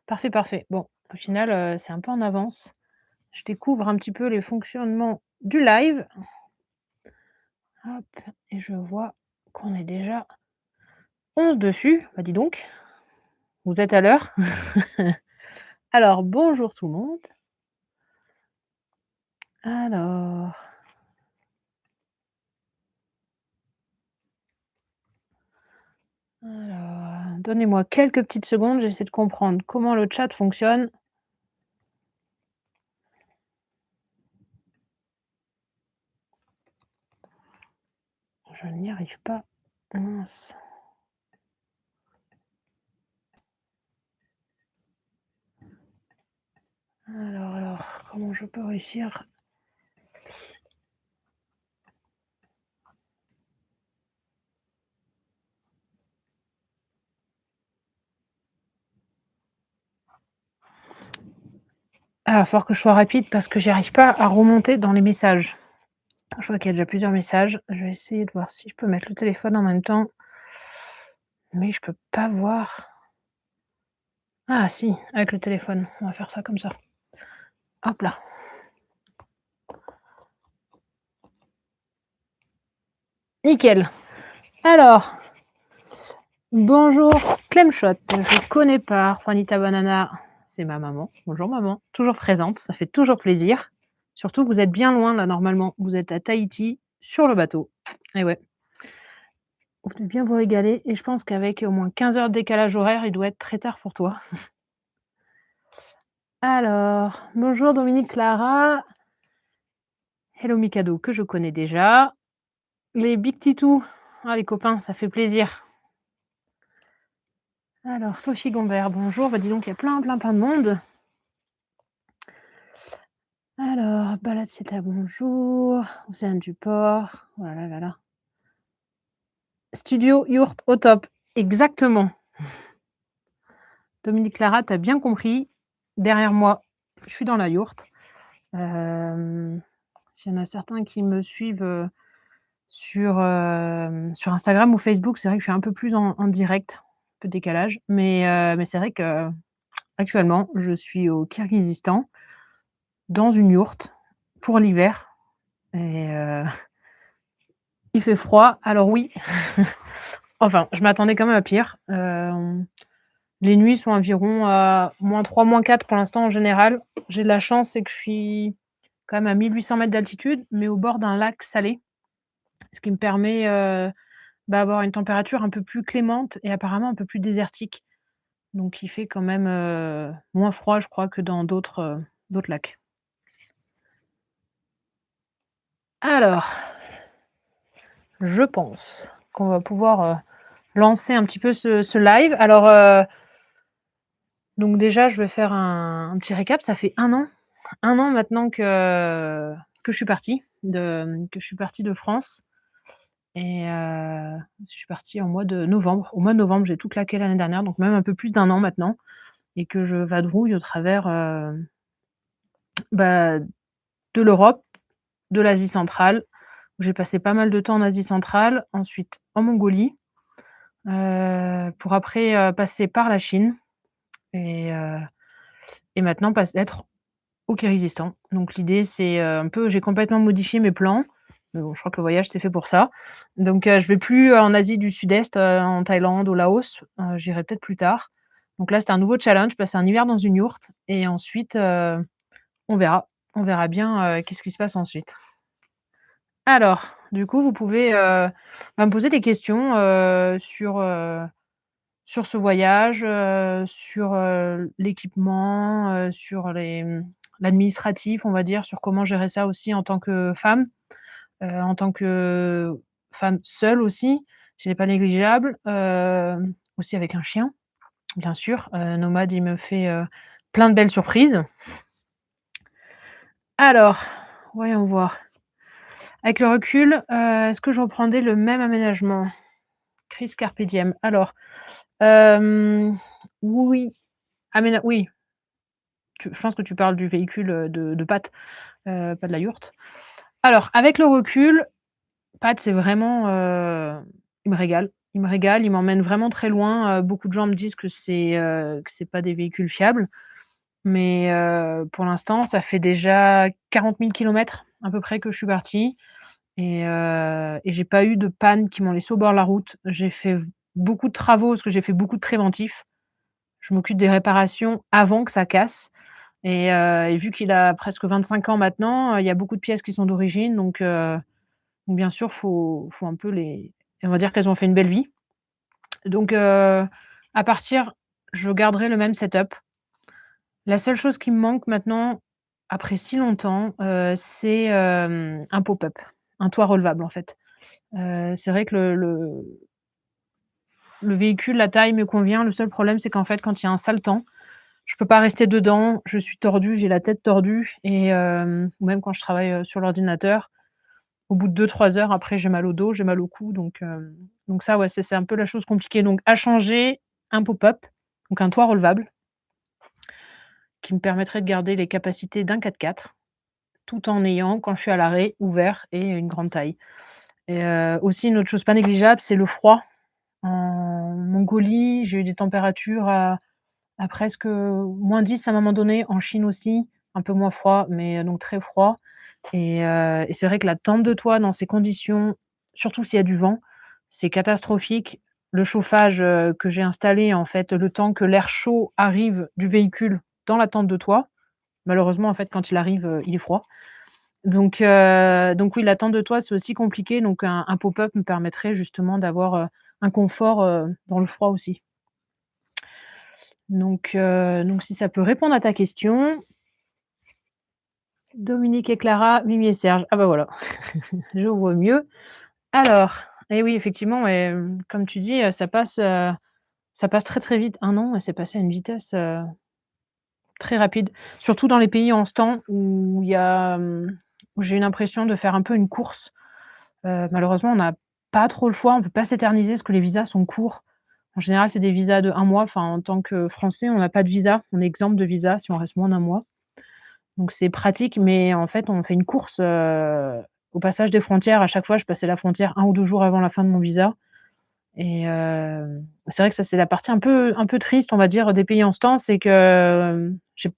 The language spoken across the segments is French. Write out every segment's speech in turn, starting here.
Parfait, parfait. Bon, au final, c'est un peu en avance. Je découvre un petit peu les fonctionnements du live. Hop et je vois qu'on est déjà 11 dessus. Bah, dis donc, vous êtes à l'heure. Alors bonjour tout le monde. Alors donnez-moi quelques petites secondes, j'essaie de comprendre comment le chat fonctionne. Je n'y arrive pas. Mince. Alors, comment je peux réussir? Ah, il va falloir que je sois rapide parce que j'arrive pas à remonter dans les messages. Je vois qu'il y a déjà plusieurs messages. Je vais essayer de voir si je peux mettre le téléphone en même temps, mais je peux pas voir. Ah si, avec le téléphone, on va faire ça comme ça. Hop là. Nickel. Alors, bonjour Clemshot, je connais pas. Juanita Banana, c'est ma maman. Bonjour maman, toujours présente, ça fait toujours plaisir. Surtout que vous êtes bien loin là normalement, vous êtes à Tahiti sur le bateau. Et ouais, vous devez bien vous régaler et je pense qu'avec au moins 15 heures de décalage horaire, il doit être très tard pour toi. Alors, bonjour Dominique Clara. Hello Mikado que je connais déjà. Les Big Titou, ah les copains, ça fait plaisir. Alors Sophie Gombert, bonjour. Bah dis donc, il y a plein de monde. Alors, Balade c'est à bonjour. Océane Duport. Oh là là là. Studio Yourt au top. Exactement. Dominique Clara, tu as bien compris. Derrière moi, je suis dans la yourte. S'il y en a certains qui me suivent, sur Instagram ou Facebook, c'est vrai que je suis un peu plus en direct, un peu de décalage. Mais c'est vrai qu'actuellement, je suis au Kirghizistan, dans une yourte, pour l'hiver et il fait froid, alors oui. Enfin, je m'attendais quand même à pire. Les nuits sont environ à -3, -4 pour l'instant en général. J'ai de la chance, c'est que je suis quand même à 1 800 mètres d'altitude, mais au bord d'un lac salé, ce qui me permet, d'avoir une température un peu plus clémente et apparemment un peu plus désertique. Donc il fait quand même, moins froid, je crois, que dans d'autres lacs. Alors, je pense qu'on va pouvoir, lancer un petit peu ce live. Alors, donc déjà, je vais faire un petit récap. Ça fait 1 an maintenant que je suis partie de France et je suis partie en mois de novembre. Au mois de novembre, j'ai tout claqué l'année dernière, donc même un peu plus d'1 an maintenant et que je vadrouille au travers, bah, de l'Europe, de l'Asie centrale. J'ai passé pas mal de temps en Asie centrale, ensuite en Mongolie, pour après, passer par la Chine et heu et maintenant être au Kirghizistan. Donc l'idée, c'est, un peu j'ai complètement modifié mes plans, mais bon, je crois que le voyage, c'est fait pour ça. Donc je vais plus en Asie du Sud-Est, en Thaïlande, au Laos, j'irai peut-être plus tard. Donc là, c'était un nouveau challenge, passer un hiver dans une yourte et ensuite, on verra. On verra bien, qu'est-ce qui se passe ensuite. Alors, du coup, vous pouvez, bah, me poser des questions, sur ce voyage, sur, l'équipement, sur l'administratif, on va dire, sur comment gérer ça aussi en tant que femme, en tant que femme seule aussi, ce n'est pas négligeable, aussi avec un chien, bien sûr. Nomade, il me fait, plein de belles surprises. Alors, voyons voir. Avec le recul, est-ce que je reprendrais le même aménagement? Chris Carpe diem. Alors, hem, oui, oui. Je pense que tu parles du véhicule, de Pat, pas de la yourte. Alors avec le recul, Pat c'est vraiment, il me régale. il me régale, il m'emmène vraiment très loin, beaucoup de gens me disent que c'est pas des véhicules fiables, mais pour l'instant, ça fait déjà 40 000 kilomètres à peu près que je suis partie et j'ai pas eu de panne qui m'ont laissée au bord de la route. J'ai fait beaucoup de travaux parce que j'ai fait beaucoup de préventifs. Je m'occupe des réparations avant que ça casse et vu qu'il a presque 25 ans maintenant, il y a beaucoup de pièces qui sont d'origine donc bien sûr, faut un peu les on va dire qu'elles ont fait une belle vie. Donc à partir je garderai le même setup. La seule chose qui me manque maintenant, après si longtemps, c'est, un pop-up, un toit relevable en fait. C'est vrai que le véhicule, la taille me convient. Le seul problème, c'est qu'en fait, quand il y a un sale temps, je peux pas rester dedans, je suis tordue, j'ai la tête tordue et ou même quand je travaille, sur l'ordinateur, au bout de 2-3 heures, après, j'ai mal au dos, j'ai mal au cou donc ça, ouais, c'est un peu la chose compliquée. Donc à changer, un pop-up, donc un toit relevable qui me permettrait de garder les capacités d'un 4x4 tout en ayant, quand je suis à l'arrêt, ouvert et une grande taille et aussi une autre chose pas négligeable, c'est le froid. En Mongolie, j'ai eu des températures à presque, -10 à un moment donné, en Chine aussi, un peu moins froid, mais donc très froid et c'est vrai que la tente de toit dans ces conditions, surtout s'il y a du vent, c'est catastrophique. Le chauffage, que j'ai installé, en fait, le temps que l'air chaud arrive du véhicule dans la tente de toit, malheureusement, en fait, quand il arrive, il est froid. Donc oui, la tente de toit, c'est aussi compliqué, donc un pop-up me permettrait justement d'avoir, un confort, dans le froid aussi. Donc si ça peut répondre à ta question, Dominique et Clara, Mimi et Serge. Ah bah voilà, je vois mieux. Alors et oui, effectivement, ouais, comme tu dis, ça passe très, très vite. 1 an, c'est passé à une vitesse, très rapide. Surtout dans les pays en ce temps où il y a, où j'ai eu l'impression de faire un peu une course. Malheureusement, on n'a pas trop le choix, on peut pas s'éterniser parce que les visas sont courts. En général, c'est des visas de 1 mois. Enfin, en tant que Français, on n'a pas de visa. On est exempt de visa si on reste moins d'1 mois. Donc c'est pratique, mais en fait, on fait une course, au passage des frontières. À chaque fois, je passais la frontière 1 ou 2 jours avant la fin de mon visa et c'est vrai que ça, c'est la partie un peu triste, on va dire, des pays en ce temps, c'est que, j'ai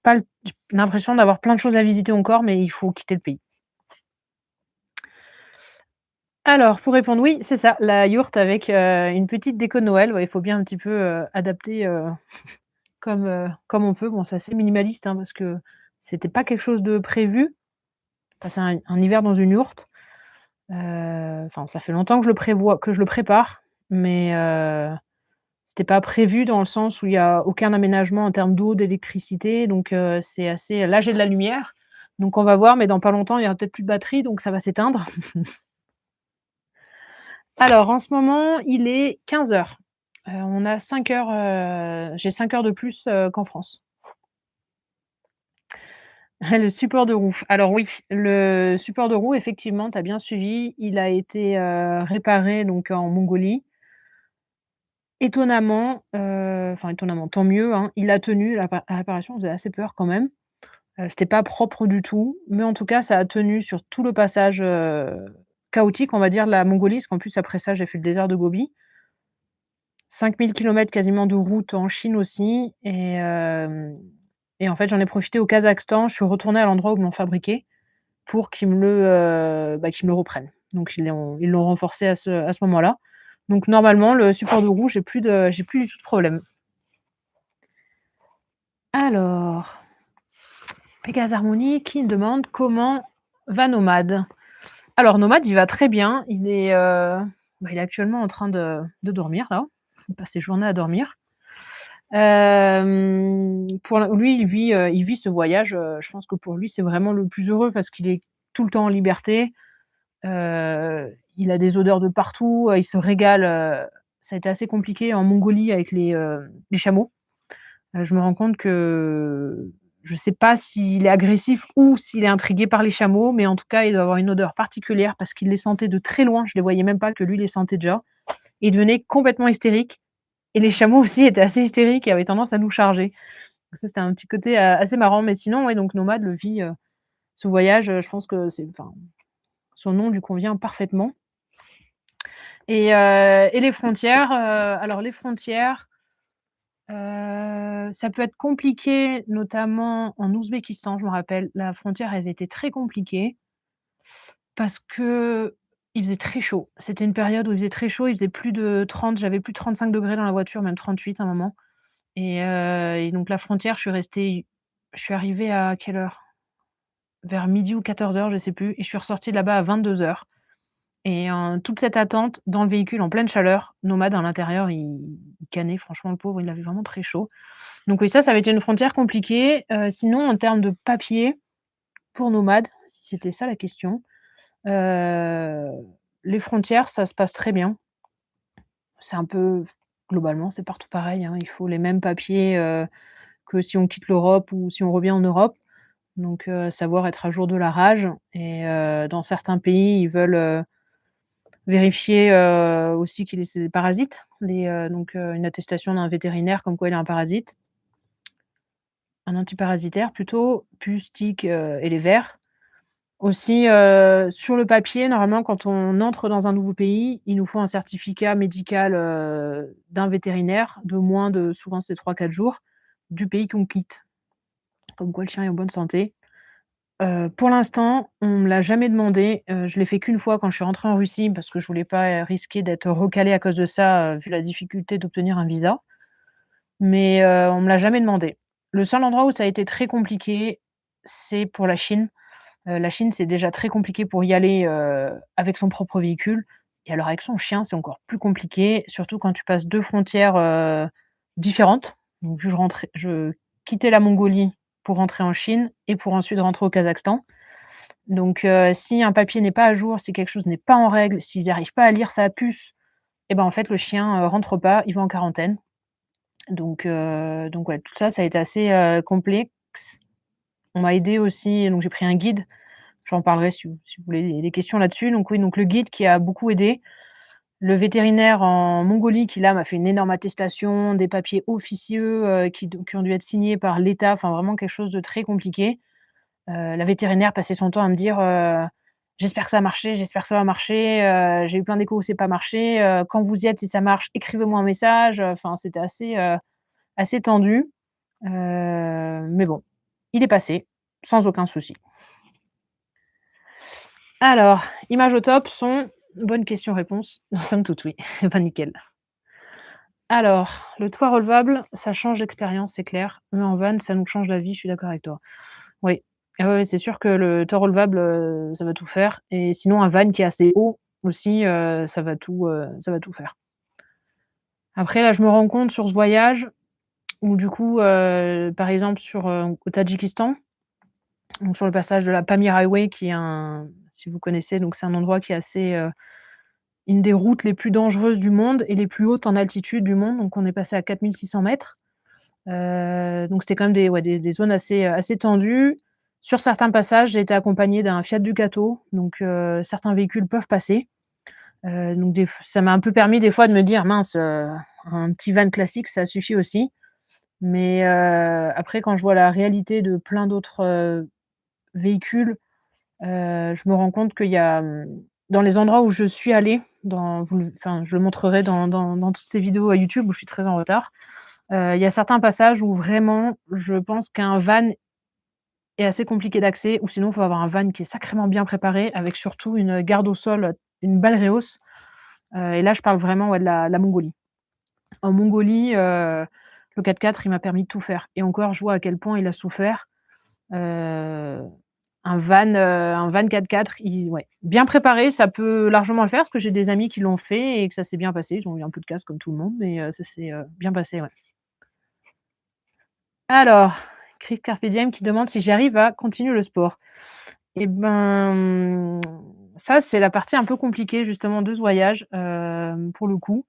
l'impression d'avoir plein de choses à visiter encore, mais il faut quitter le pays. Alors, pour répondre, oui, c'est ça, la yourte avec, une petite déco de Noël. Ouais, il faut bien un petit peu, adapter, comme on peut. Bon, c'est assez minimaliste, hein, parce que c'était pas quelque chose de prévu. Passer un hiver dans une yourte, enfin, ça fait longtemps que je le prépare, mais c'était pas prévu dans le sens où il y a aucun aménagement en termes d'eau, d'électricité, donc c'est assez là, j'ai de la lumière, donc on va voir, mais dans pas longtemps, il y aura peut-être plus de batterie, donc ça va s'éteindre. Alors en ce moment, il est 15:00. On a 5 heures, j'ai 5 heures de plus, qu'en France. Le support de roue. Alors oui, le support de roue, effectivement, tu as bien suivi, il a été, réparé donc en Mongolie. Étonnamment, enfin étonnamment, tant mieux, hein, il a tenu la réparation faisait assez peur quand même. C'était pas propre du tout, mais en tout cas, ça a tenu sur tout le passage, chaotique, on va dire, de la Mongolie, parce qu'en plus après ça, j'ai fait le désert de Gobi. 5 000 kilomètres quasiment de route en Chine aussi et en fait, j'en ai profité au Kazakhstan. Je suis retournée à l'endroit où ils me l'ont fabriqué pour qu'ils me le reprennent. Donc ils l'ont renforcé à ce moment-là. Donc normalement, le support de roue, j'ai plus du tout de problème. Alors, Pégase Harmonie qui demande: «Comment va Nomade?» Alors Nomade, il va très bien. Il est actuellement en train de dormir là. Il passe ses journées à dormir. Pour lui, il vit ce voyage, je pense que pour lui, c'est vraiment le plus heureux parce qu'il est tout le temps en liberté. Il a des odeurs de partout, il se régale, ça a été assez compliqué en Mongolie avec les chameaux. Je me rends compte que je sais pas s'il est agressif ou s'il est intrigué par les chameaux, mais en tout cas, il doit avoir une odeur particulière parce qu'il les sentait de très loin. Je les voyais même pas que lui les sentait déjà. Il devenait complètement hystérique et les chameaux aussi étaient assez hystériques et avaient tendance à nous charger. Ça, c'était un petit côté, assez marrant, mais sinon, ouais, donc Nomade le vit, ce voyage, je pense que c'est enfin, son nom lui convient parfaitement Et les frontières, alors les frontières, ça peut être compliqué, notamment en Ouzbékistan, je me rappelle. La frontière, elle était très compliquée parce qu'il faisait très chaud. C'était une période où il faisait très chaud, il faisait plus de 30, j'avais plus de 35 degrés dans la voiture, même 38 à un moment. Et donc la frontière, je suis arrivée à quelle heure? Vers midi ou 14h, je sais plus, et je suis ressortie de là-bas à 22h. Et toute cette attente dans le véhicule en pleine chaleur, Nomad à l'intérieur, il canait, franchement le pauvre, il avait vraiment très chaud. Donc oui, ça avait été une frontière compliquée. Sinon en termes de papiers, pour Nomad, si c'était ça la question, heu, les frontières, ça se passe très bien. C'est un peu globalement, c'est partout pareil, hein. Il faut les mêmes papiers, que si on quitte l'Europe ou si on revient en Europe. Donc savoir être à jour de la rage. Et dans certains pays, ils veulent, vérifier, aussi qu'il ait ses parasites, donc une attestation d'un vétérinaire comme quoi il a un parasite, un antiparasitaire plutôt, puces, tiques, et les vers. Aussi, sur le papier, normalement, quand on entre dans un nouveau pays, il nous faut un certificat médical, d'un vétérinaire de moins de souvent c'est 3-4 jours, du pays qu'on quitte, comme quoi le chien est en bonne santé. Pour l'instant, on me l'a jamais demandé, je l'ai fait qu'une fois quand je suis rentrée en Russie parce que je voulais pas, risquer d'être recalée à cause de ça, vu la difficulté d'obtenir un visa. Mais, on me l'a jamais demandé. Le seul endroit où ça a été très compliqué, c'est pour la Chine. La Chine, c'est déjà très compliqué pour y aller, avec son propre véhicule, et alors avec son chien, c'est encore plus compliqué, surtout quand tu passes 2 frontières, différentes. Donc je quittais la Mongolie pour rentrer en Chine et pour ensuite rentrer au Kazakhstan. Donc si un papier n'est pas à jour, si quelque chose n'est pas en règle, s'ils n'arrivent pas à lire sa puce, et ben, en fait, le chien, rentre pas, il va en quarantaine. Donc ouais, tout ça, ça a été assez, complexe. On m'a aidée aussi, donc j'ai pris un guide. J'en parlerai si vous voulez des questions là-dessus. Donc oui, donc le guide qui a beaucoup aidé. Le vétérinaire en Mongolie qui là m'a fait une énorme attestation, des papiers officieux, qui ont dû être signés par l'État, enfin vraiment quelque chose de très compliqué. La vétérinaire passait son temps à me dire, «J'espère que ça a marché, j'espère que ça va marcher, j'ai eu plein d'échos où c'est pas marché, quand vous y êtes, si ça marche, écrivez-moi un message», enfin c'était assez tendu, mais bon, il est passé sans aucun souci. Alors, images au top sont bonne question-réponse. Somme toute oui, bah, nickel. Alors, le toit relevable, ça change l'expérience, c'est clair, mais en van, ça nous change la vie, je suis d'accord avec toi. Oui. Ah ouais, ouais, c'est sûr que le toit relevable, ça va tout faire, et sinon un van qui est assez haut aussi, ça va tout faire. Après là, je me rends compte sur ce voyage où du coup, par exemple au Tadjikistan, donc sur le passage de la Pamir Highway qui est si vous connaissez, donc c'est un endroit qui est assez, une des routes les plus dangereuses du monde et les plus hautes en altitude du monde, donc on est passé à 4 600 mètres. Donc c'était quand même des zones assez tendues. Sur certains passages, j'ai été accompagnée d'un Fiat Ducato, donc certains véhicules peuvent passer. Donc ça m'a un peu permis des fois de me dire: «Mince, un petit van classique, ça suffit aussi». Mais après quand je vois la réalité de plein d'autres, véhicules, je me rends compte qu'il y a, dans les endroits où je suis allée, enfin je le montrerai dans toutes ces vidéos à YouTube où je suis très en retard. Il y a certains passages où vraiment je pense qu'un van est assez compliqué d'accès, ou sinon il faut avoir un van qui est sacrément bien préparé avec surtout une garde au sol, une belle réhausse, et là je parle vraiment, ouais, de la Mongolie. En Mongolie, le 4x4 il m'a permis de tout faire, et encore je vois à quel point il a souffert. Heu, un van 4x4, ouais, bien préparé, ça peut largement le faire parce que j'ai des amis qui l'ont fait et que ça s'est bien passé. Ils ont eu un peu de casse comme tout le monde, mais ça s'est, bien passé, ouais. Alors, Chris Carpe Diem qui demande si j'arrive à continuer le sport. Et ben, ça, c'est la partie un peu compliquée justement de ce voyage, pour le coup.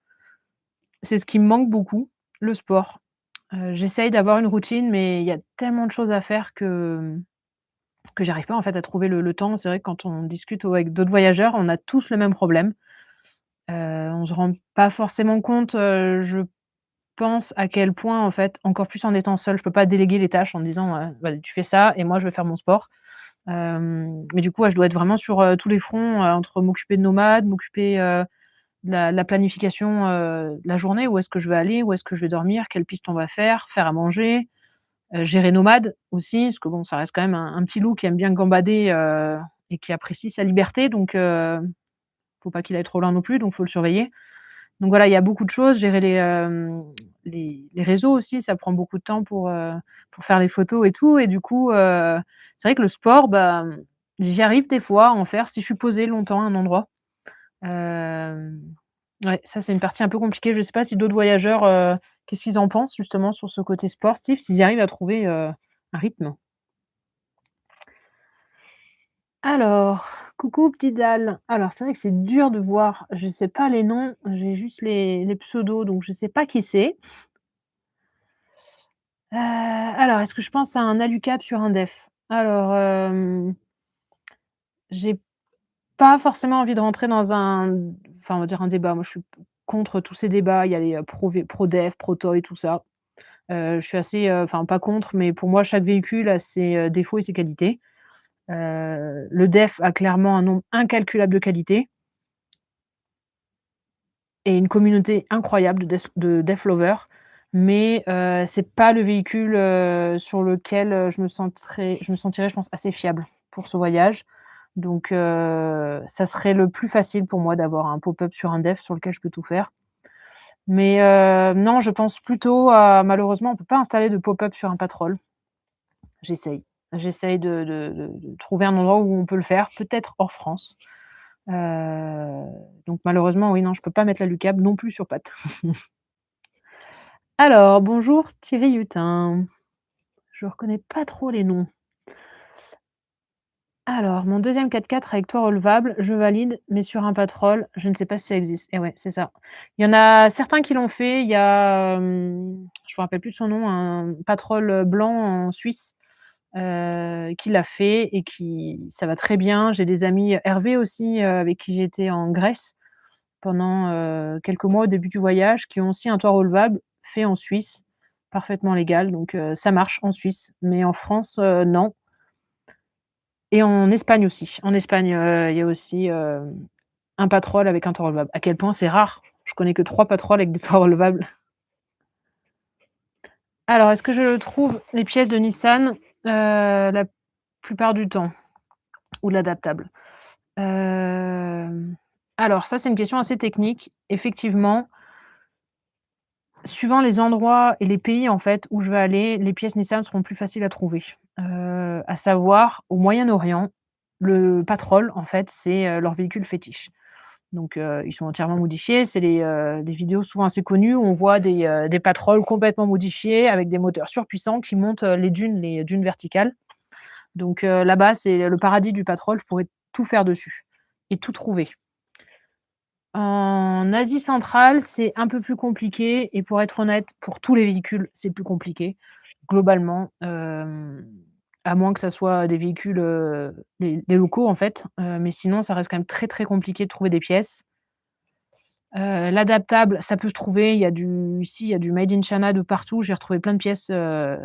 C'est ce qui me manque beaucoup, le sport. J'essaye d'avoir une routine, mais il y a tellement de choses à faire que j'arrive pas en fait à trouver le temps. C'est vrai que quand on discute avec d'autres voyageurs, on a tous le même problème. On se rend pas forcément compte, je pense à quel point en fait, encore plus en étant seule, je peux pas déléguer les tâches en disant: «Vas-y tu fais ça et moi je vais faire mon sport». Mais du coup, ouais, je dois être vraiment sur, tous les fronts, entre m'occuper de Nomad, m'occuper, la planification, de la journée, où est-ce que je vais aller, où est-ce que je vais dormir, quelle piste on va faire à manger, gérer nomade aussi, parce que bon, ça reste quand même un petit loup qui aime bien gambader, et qui apprécie sa liberté, donc faut pas qu'il aille trop loin non plus, donc faut le surveiller. Donc voilà, il y a beaucoup de choses, gérer les réseaux aussi, ça prend beaucoup de temps pour faire les photos et tout, et du coup, c'est vrai que le sport, bah, j'y arrive des fois à en faire si je suis posée longtemps à un endroit. Hem, ouais, ça c'est une partie un peu compliquée. Je sais pas si d'autres voyageurs, qu'est-ce qu'ils en pensent justement sur ce côté sportif, s'ils arrivent à trouver, un rythme? Alors, coucou petite dalle. Alors c'est vrai que c'est dur de voir, je sais pas les noms, j'ai juste les pseudos, donc je sais pas qui c'est. Alors est-ce que je pense à un Alucab sur un def? Alors, j'ai pas forcément envie de rentrer dans enfin on va dire un débat. Moi je suis contre tous ces débats, il y a les, pro def, pro toy, tout ça. Je suis assez, enfin pas contre, mais pour moi chaque véhicule a ses, défauts et ses qualités. Le def a clairement un nombre incalculable de qualités et une communauté incroyable de def lovers, mais c'est pas le véhicule, sur lequel, je me sentirais, je pense, assez fiable pour ce voyage. Donc ça serait le plus facile pour moi d'avoir un pop-up sur un def sur lequel je peux tout faire. Mais non, je pense plutôt à malheureusement, on peut pas installer de pop-up sur un Patrol. J'essaye. J'essaye de trouver un endroit où on peut le faire, peut-être hors France. Heu, donc malheureusement, oui, non, je peux pas mettre la Lucab non plus sur pattes. Alors, bonjour Thierry Hutin. Je reconnais pas trop les noms. Alors, mon deuxième 4x4 avec toit relevable, je valide, mais sur un Patrol, je ne sais pas si ça existe. Et ouais, c'est ça. Il y en a certains qui l'ont fait. Il y a, je me rappelle plus de son nom, un Patrol, blanc en Suisse, qui l'a fait et qui ça va très bien. J'ai des amis, Hervé aussi, avec qui j'étais en Grèce pendant, quelques mois au début du voyage, qui ont aussi un toit relevable fait en Suisse, parfaitement légal, donc ça marche en Suisse, mais en France, non. Et en Espagne aussi. En Espagne, il y a aussi, un Patrol avec un toit relevable. À quel point c'est rare. Je connais que 3 Patrol avec des toits relevables. Alors, est-ce que je trouve les pièces de Nissan? La plupart du temps, ou l'adaptable. Hem, alors ça, c'est une question assez technique. Effectivement, suivant les endroits et les pays, en fait, où je vais aller, les pièces Nissan seront plus faciles à trouver. À savoir au Moyen-Orient, le Patrol, en fait, c'est, leur véhicule fétiche. Donc ils sont entièrement modifiés. C'est des vidéos souvent assez connues où on voit des Patrols complètement modifiés avec des moteurs surpuissants qui montent, les dunes verticales. Donc là-bas, c'est le paradis du Patrol, je pourrais tout faire dessus et tout trouver. En Asie centrale, c'est un peu plus compliqué et pour être honnête, pour tous les véhicules, c'est plus compliqué. Globalement, à moins que ça soit des véhicules, les locaux en fait, mais sinon ça reste quand même très, très compliqué de trouver des pièces. L'adaptable, ça peut se trouver, il y a du made in China de partout. J'ai retrouvé plein de pièces, que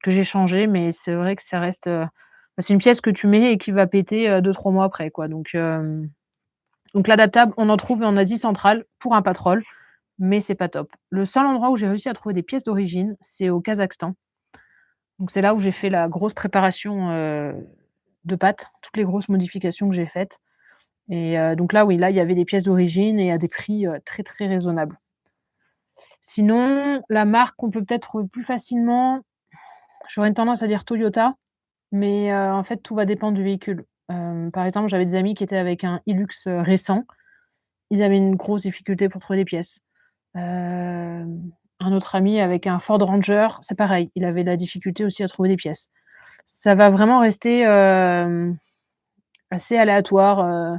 j'ai changées, mais c'est vrai que ça reste, bah, c'est une pièce que tu mets et qui va péter, 2-3 mois après quoi, donc l'adaptable, on en trouve en Asie centrale pour un Patrol, mais c'est pas top. Le seul endroit où j'ai réussi à trouver des pièces d'origine, c'est au Kazakhstan. Donc c'est là où j'ai fait la grosse préparation, de pâtes, toutes les grosses modifications que j'ai faites et donc là, oui, là, il y avait des pièces d'origine et à des prix, très, très raisonnables. Sinon, la marque qu'on peut peut-être trouver plus facilement, j'aurais une tendance à dire Toyota, mais en fait, tout va dépendre du véhicule. Par exemple, j'avais des amis qui étaient avec un Hilux, récent. Ils avaient une grosse difficulté pour trouver des pièces. Un autre ami avec un Ford Ranger, c'est pareil, il avait de la difficulté aussi à trouver des pièces. Ça va vraiment rester, assez aléatoire,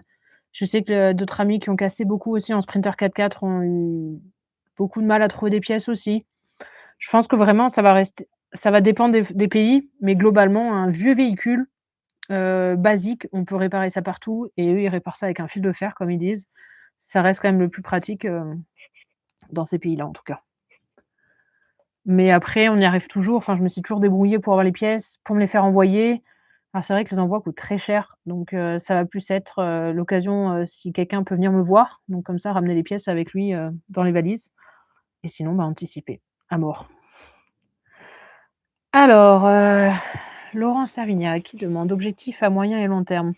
je sais que d'autres amis qui ont cassé beaucoup aussi en Sprinter 4x4 ont eu beaucoup de mal à trouver des pièces aussi. Je pense que vraiment ça va dépendre des pays, mais globalement un vieux véhicule, basique, on peut réparer ça partout et eux, ils réparent ça avec un fil de fer comme ils disent. Ça reste quand même le plus pratique, dans ces pays-là en tout cas. Mais après on y arrive toujours, enfin je me suis toujours débrouillée pour avoir les pièces, pour me les faire envoyer. Alors c'est vrai que les envois coûtent très cher, donc ça va plus être, l'occasion, si quelqu'un peut venir me voir, donc comme ça ramener les pièces avec lui, dans les valises et sinon, bah, anticiper à mort. Alors, Laurent Savignac qui demande: «Objectif à moyen et long terme,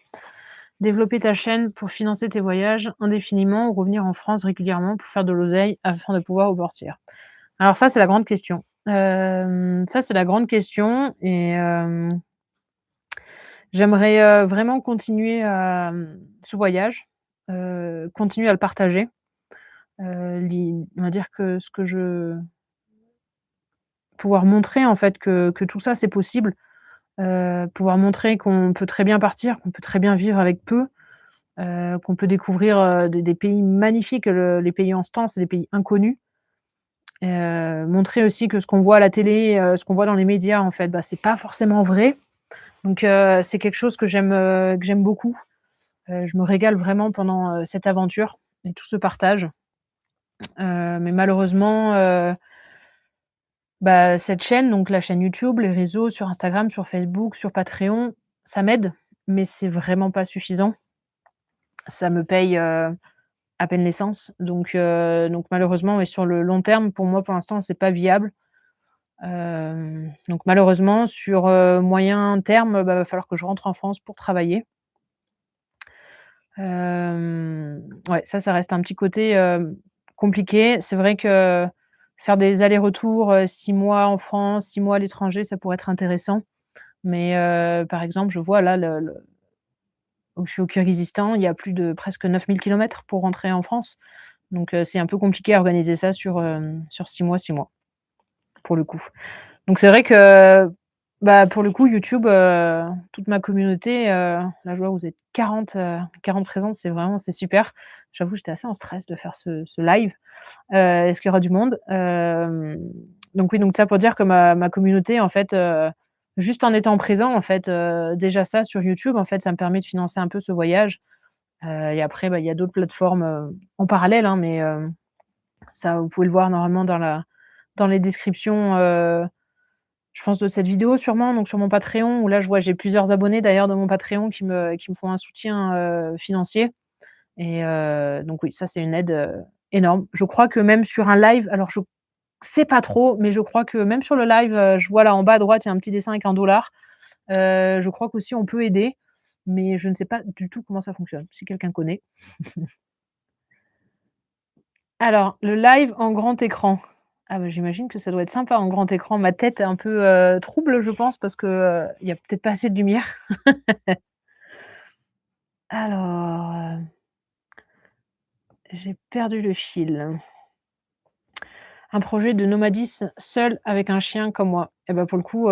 développer ta chaîne pour financer tes voyages indéfiniment ou revenir en France régulièrement pour faire de l'oseille afin de pouvoir repartir?» Alors ça, c'est la grande question. Ça, c'est la grande question et j'aimerais, vraiment continuer ce voyage, continuer à le partager. On va dire que ce que je pouvoir montrer en fait que tout ça c'est possible, pouvoir montrer qu'on peut très bien partir, qu'on peut très bien vivre avec peu, qu'on peut découvrir, des pays magnifiques. Les pays en ce temps, c'est des pays inconnus. Montrer aussi que ce qu'on voit à la télé, ce qu'on voit dans les médias en fait, bah, c'est pas forcément vrai. Donc c'est quelque chose que j'aime beaucoup. Je me régale vraiment pendant, cette aventure et tout ce partage. Mais malheureusement, bah, cette chaîne, donc la chaîne YouTube, les réseaux sur Instagram, sur Facebook, sur Patreon, ça m'aide, mais c'est vraiment pas suffisant. Ça me paye, à peine l'essence, donc malheureusement, ouais, sur le long terme, pour moi, pour l'instant, c'est pas viable. Donc malheureusement, sur, moyen terme, bah, va falloir que je rentre en France pour travailler. Ouais, ça reste un petit côté, compliqué. C'est vrai que faire des allers-retours, 6 mois en France, 6 mois à l'étranger, ça pourrait être intéressant. Mais, par exemple, je vois là le où je suis au Kirghizistan, il y a plus de presque 9 000 kilomètres pour rentrer en France. Donc, c'est un peu compliqué à organiser ça sur 6 mois, pour le coup. Donc c'est vrai que, bah, pour le coup, YouTube, toute ma communauté, là, je vois vous êtes 40 présentes, c'est super. J'avoue, j'étais assez en stress de faire ce live. Est-ce qu'il y aura du monde? Donc oui, donc ça pour dire que ma communauté, en fait, juste en étant présent, en fait, déjà ça sur YouTube, en fait, ça me permet de financer un peu ce voyage. Et après, bah, il y a d'autres plateformes, en parallèle, hein, mais ça, vous pouvez le voir normalement dans les descriptions, je pense de cette vidéo sûrement, donc sur mon Patreon où là je vois j'ai plusieurs abonnés d'ailleurs dans mon Patreon qui me font un soutien, financier et donc oui, ça c'est une aide, énorme. Je crois que même sur un live, alors je sais pas trop, mais je crois que même sur le live, je vois là en bas à droite, il y a un petit dessin avec un dollar. Je crois qu'aussi on peut aider, mais je ne sais pas du tout comment ça fonctionne, si quelqu'un connaît. Alors, le live en grand écran. Ah bah, j'imagine que ça doit être sympa en grand écran. Ma tête est un peu, trouble, je pense, parce que, il y a peut-être pas assez de lumière. Alors, j'ai perdu le fil. Un projet de nomadisme seul avec un chien comme moi. Et bah, pour le coup,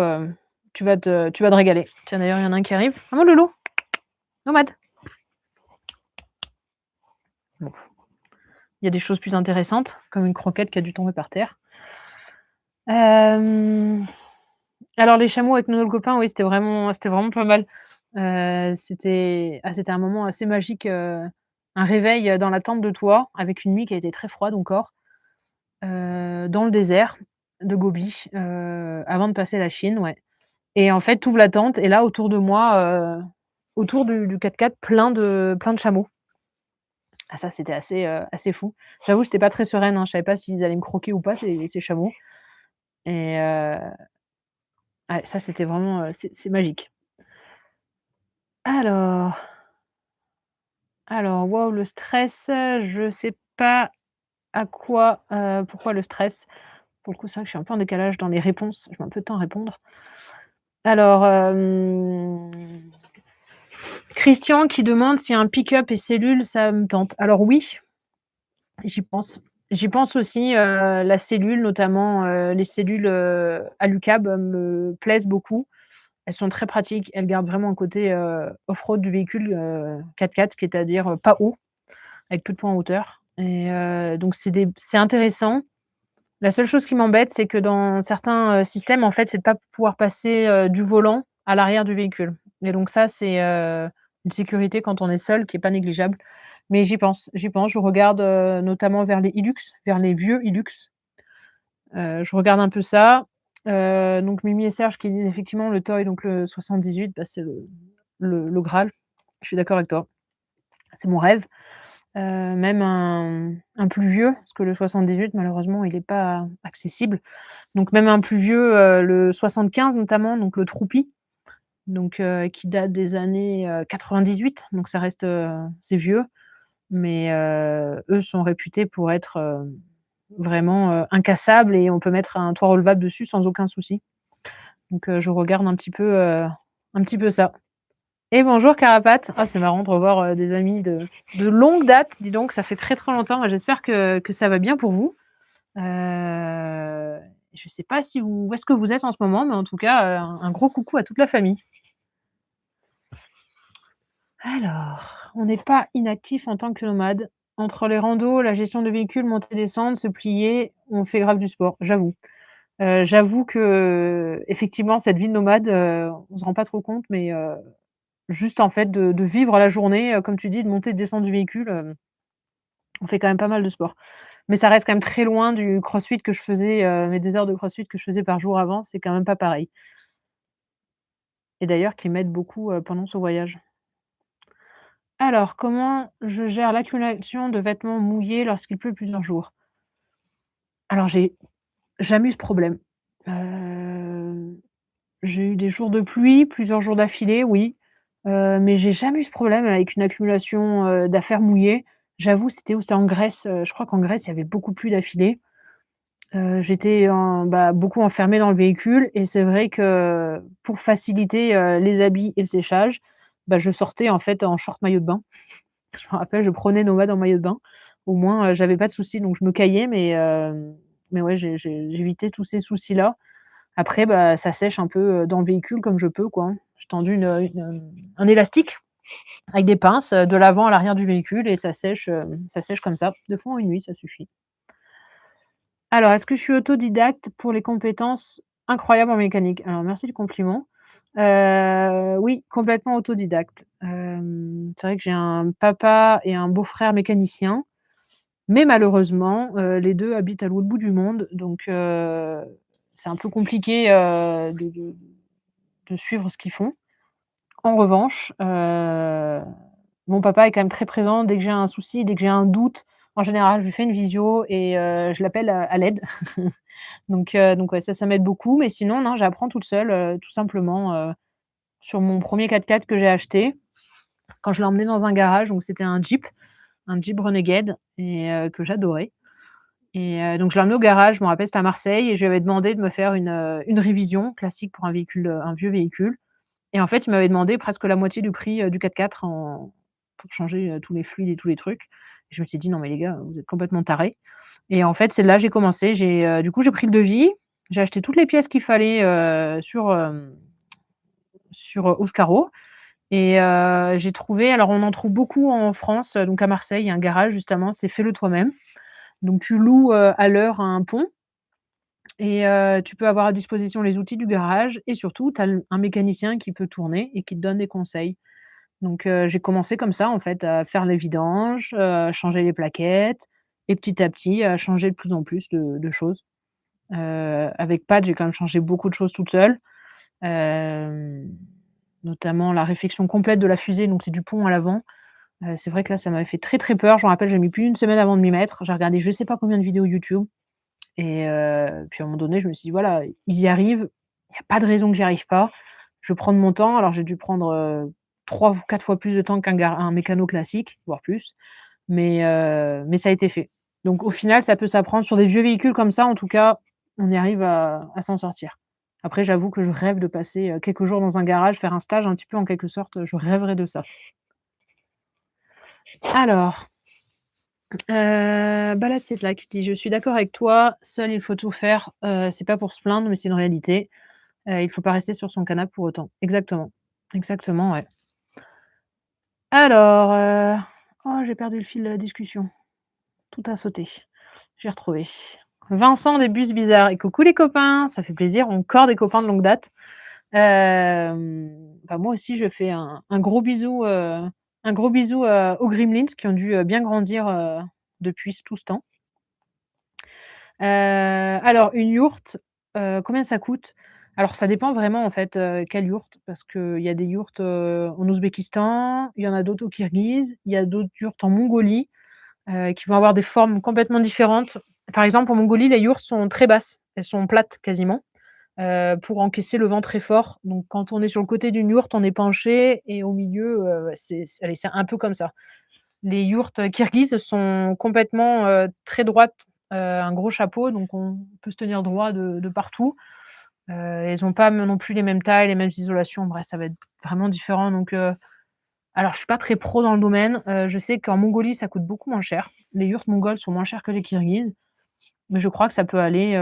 tu vas te régaler. Tiens, d'ailleurs, il y en a un qui arrive. Ah mon loulou, nomade. Bon, il y a des choses plus intéressantes, comme une croquette qui a dû tomber par terre. Hem Alors les chameaux avec nos copains, oui, c'était vraiment pas mal. C'était un moment assez magique, un réveil, dans la tente de toit avec une nuit qui a été très froide encore, dans le désert de Gobi, avant de passer la Chine, ouais et en fait, tu ouvres la tente et là autour de moi, autour du 4x4 plein de chameaux. Ah ça, c'était assez fou. J'avoue, j'étais pas très sereine, hein, je savais pas s'ils allaient me croquer ou pas ces chameaux et ouais, ça c'était vraiment, c'est magique. Alors waouh, le stress, je sais pas pourquoi le stress? Pour le coup, c'est vrai que je suis un peu en décalage dans les réponses, je mets un peu de temps à répondre. Alors, Christian qui demande si un pick-up et cellule, ça me tente. Alors oui, j'y pense. J'y pense aussi, la cellule notamment, les cellules, Alucab me plaisent beaucoup. Elles sont très pratiques, elles gardent vraiment un côté, off-road du véhicule, 4x4, qui est à dire, pas haut. Avec peu de points en hauteur et donc c'est intéressant. La seule chose qui m'embête, c'est que dans certains, systèmes, en fait, c'est de pas pouvoir passer, du volant à l'arrière du véhicule et donc ça, c'est, une sécurité quand on est seul qui est pas négligeable. Mais j'y pense. Je regarde, notamment vers les Hilux, vers les vieux Hilux. Je regarde un peu ça Donc Mimi et Serge qui disent effectivement le toy, donc le 78, bah, c'est le graal. Je suis d'accord avec toi. C'est mon rêve. Même un plus vieux, parce que le 78 malheureusement il est pas accessible. Donc même un plus vieux, le 75 notamment, donc le Troupi, donc qui date des années, 98, donc ça reste, c'est vieux, mais eux sont réputés pour être, vraiment, incassables et on peut mettre un toit relevable dessus sans aucun souci. Donc je regarde un petit peu ça. Et bonjour Carapace. Ah, c'est marrant de revoir, des amis de longue date, dis donc, ça fait très, très longtemps. Bah, j'espère que ça va bien pour vous. Je sais pas si vous où est-ce que vous êtes en ce moment, mais en tout cas, un gros coucou à toute la famille. Alors, on n'est pas inactif en tant que nomade. Entre les randos, la gestion de véhicules, monter, descendre, se plier, on fait grave du sport, j'avoue. J'avoue qu'effectivement cette vie de nomade, on se rend pas trop compte, mais juste en fait de vivre la journée, comme tu dis, de monter et de descendre du véhicule, on fait quand même pas mal de sport. Mais ça reste quand même très loin du crossfit que je faisais, mes 2 heures de crossfit que je faisais par jour avant, c'est quand même pas pareil et d'ailleurs qui m'aide beaucoup, pendant ce voyage. Alors, comment je gère l'accumulation de vêtements mouillés lorsqu'il pleut plusieurs jours? Alors j'ai jamais eu ce problème. Heu, j'ai eu des jours de pluie, plusieurs jours d'affilée, oui, mais j'ai jamais eu ce problème avec une accumulation, d'affaires mouillées. J'avoue, c'était où? C'était en Grèce, je crois qu'en Grèce, il y avait beaucoup plu d'affilée. J'étais beaucoup enfermée dans le véhicule et c'est vrai que pour faciliter, les habits et le séchage, bah, je sortais en fait en short maillot de bain. Je me rappelle, je prenais Nomade en maillot de bain. Au moins, j'avais pas de soucis, donc je me caillais, mais ouais, j'évitais tous ces soucis-là. Après, bah, ça sèche un peu, dans le véhicule comme je peux, quoi, hein. J'ai tendu un élastique avec des pinces, de l'avant à l'arrière du véhicule et ça sèche comme ça. 2 fois en 1 nuit, ça suffit. Alors, est-ce que je suis autodidacte pour les compétences incroyables en mécanique? Alors merci du compliment. Oui, complètement autodidacte. C'est vrai que j'ai un papa et un beau-frère mécaniciens, mais malheureusement, les 2 habitent à l'autre bout du monde, donc c'est un peu compliqué, de suivre ce qu'ils font. En revanche, mon papa est quand même très présent dès que j'ai un souci, dès que j'ai un doute. En général, je lui fais une visio et je l'appelle à l'aide. Donc ouais, ça m'aide beaucoup, mais sinon, non, j'apprends toute seule, tout simplement, sur mon premier 4x4 que j'ai acheté. Quand je l'ai emmené dans un garage, donc c'était un Jeep Renegade et que j'adorais et donc je l'ai emmené au garage, je me rappelle, c'était à Marseille et je lui avais demandé de me faire une révision classique pour un véhicule, un vieux véhicule et en fait, il m'avait demandé presque la moitié du prix, du 4x4 en pour changer, tous les fluides et tous les trucs. Et je me suis dit: «Non mais les gars, vous êtes complètement tarés» et en fait, c'est là que j'ai commencé. Du coup, j'ai pris le devis, j'ai acheté toutes les pièces qu'il fallait, sur Oscaro et j'ai trouvé alors on en trouve beaucoup en France, donc à Marseille, il y a un garage justement, c'est fais-le toi-même. Donc tu loues, à l'heure un pont et tu peux avoir à disposition les outils du garage et surtout tu as un mécanicien qui peut tourner et qui te donne des conseils. Donc j'ai commencé comme ça en fait à faire les vidanges, changer les plaquettes et petit à petit à changer de plus en plus de choses. Avec Pat, j'ai quand même changé beaucoup de choses toute seule, hem, notamment la réfection complète de la fusée, donc c'est du pont à l'avant. C'est vrai que là, ça m'avait fait très, très peur. Je me rappelle, j'ai mis plus d'1 semaine avant de m'y mettre. J'ai regardé je sais pas combien de vidéos YouTube et puis à un moment donné, je me suis dit: «Voilà, ils y arrivent, il y a pas de raison que j'y arrive pas. Je vais prendre mon temps». Alors j'ai dû prendre, 3 ou 4 fois plus de temps un mécano classique, voire plus, mais ça a été fait. Donc au final, ça peut s'apprendre sur des vieux véhicules comme ça, en tout cas, on y arrive à s'en sortir. Après, j'avoue que je rêve de passer, quelques jours dans un garage, faire un stage un petit peu en quelque sorte, je rêverais de ça. Alors, Balassier là qui dit: «Je suis d'accord avec toi, seul il faut tout faire, c'est pas pour se plaindre, mais c'est une réalité. Il faut pas rester sur son canapé pour autant». Exactement, exactement, ouais. Alors, oh j'ai perdu le fil de la discussion. Tout a sauté. J'ai retrouvé. Vincent des Bus Bizarres et coucou les copains, ça fait plaisir, encore des copains de longue date. Bah, moi aussi je fais un gros bisou, aux Gremlins qui ont dû, bien grandir, depuis tout ce temps. Alors une yourte, Combien ça coûte? Alors ça dépend vraiment en fait, quelle yourte, parce qu'il y a des yourtes, en Ouzbékistan, il y en a d'autres au Kirghiz, il y a d'autres yourtes en Mongolie, qui vont avoir des formes complètement différentes. Par exemple, en Mongolie, les yourtes sont très basses, elles sont plates quasiment, pour encaisser le vent très fort. Donc quand on est sur le côté d'une yourte, on est penché et au milieu, c'est un peu comme ça. Les yourtes kirghizes sont complètement, très droites, un gros chapeau, donc on peut se tenir droit de partout. Elles ont pas non plus les mêmes tailles, les mêmes isolations, bref, ça va être vraiment différent donc alors je suis pas très pro dans le domaine, je sais qu'en Mongolie, ça coûte beaucoup moins cher. Les yourtes mongoles sont moins chères que les kirghizes, mais je crois que ça peut aller,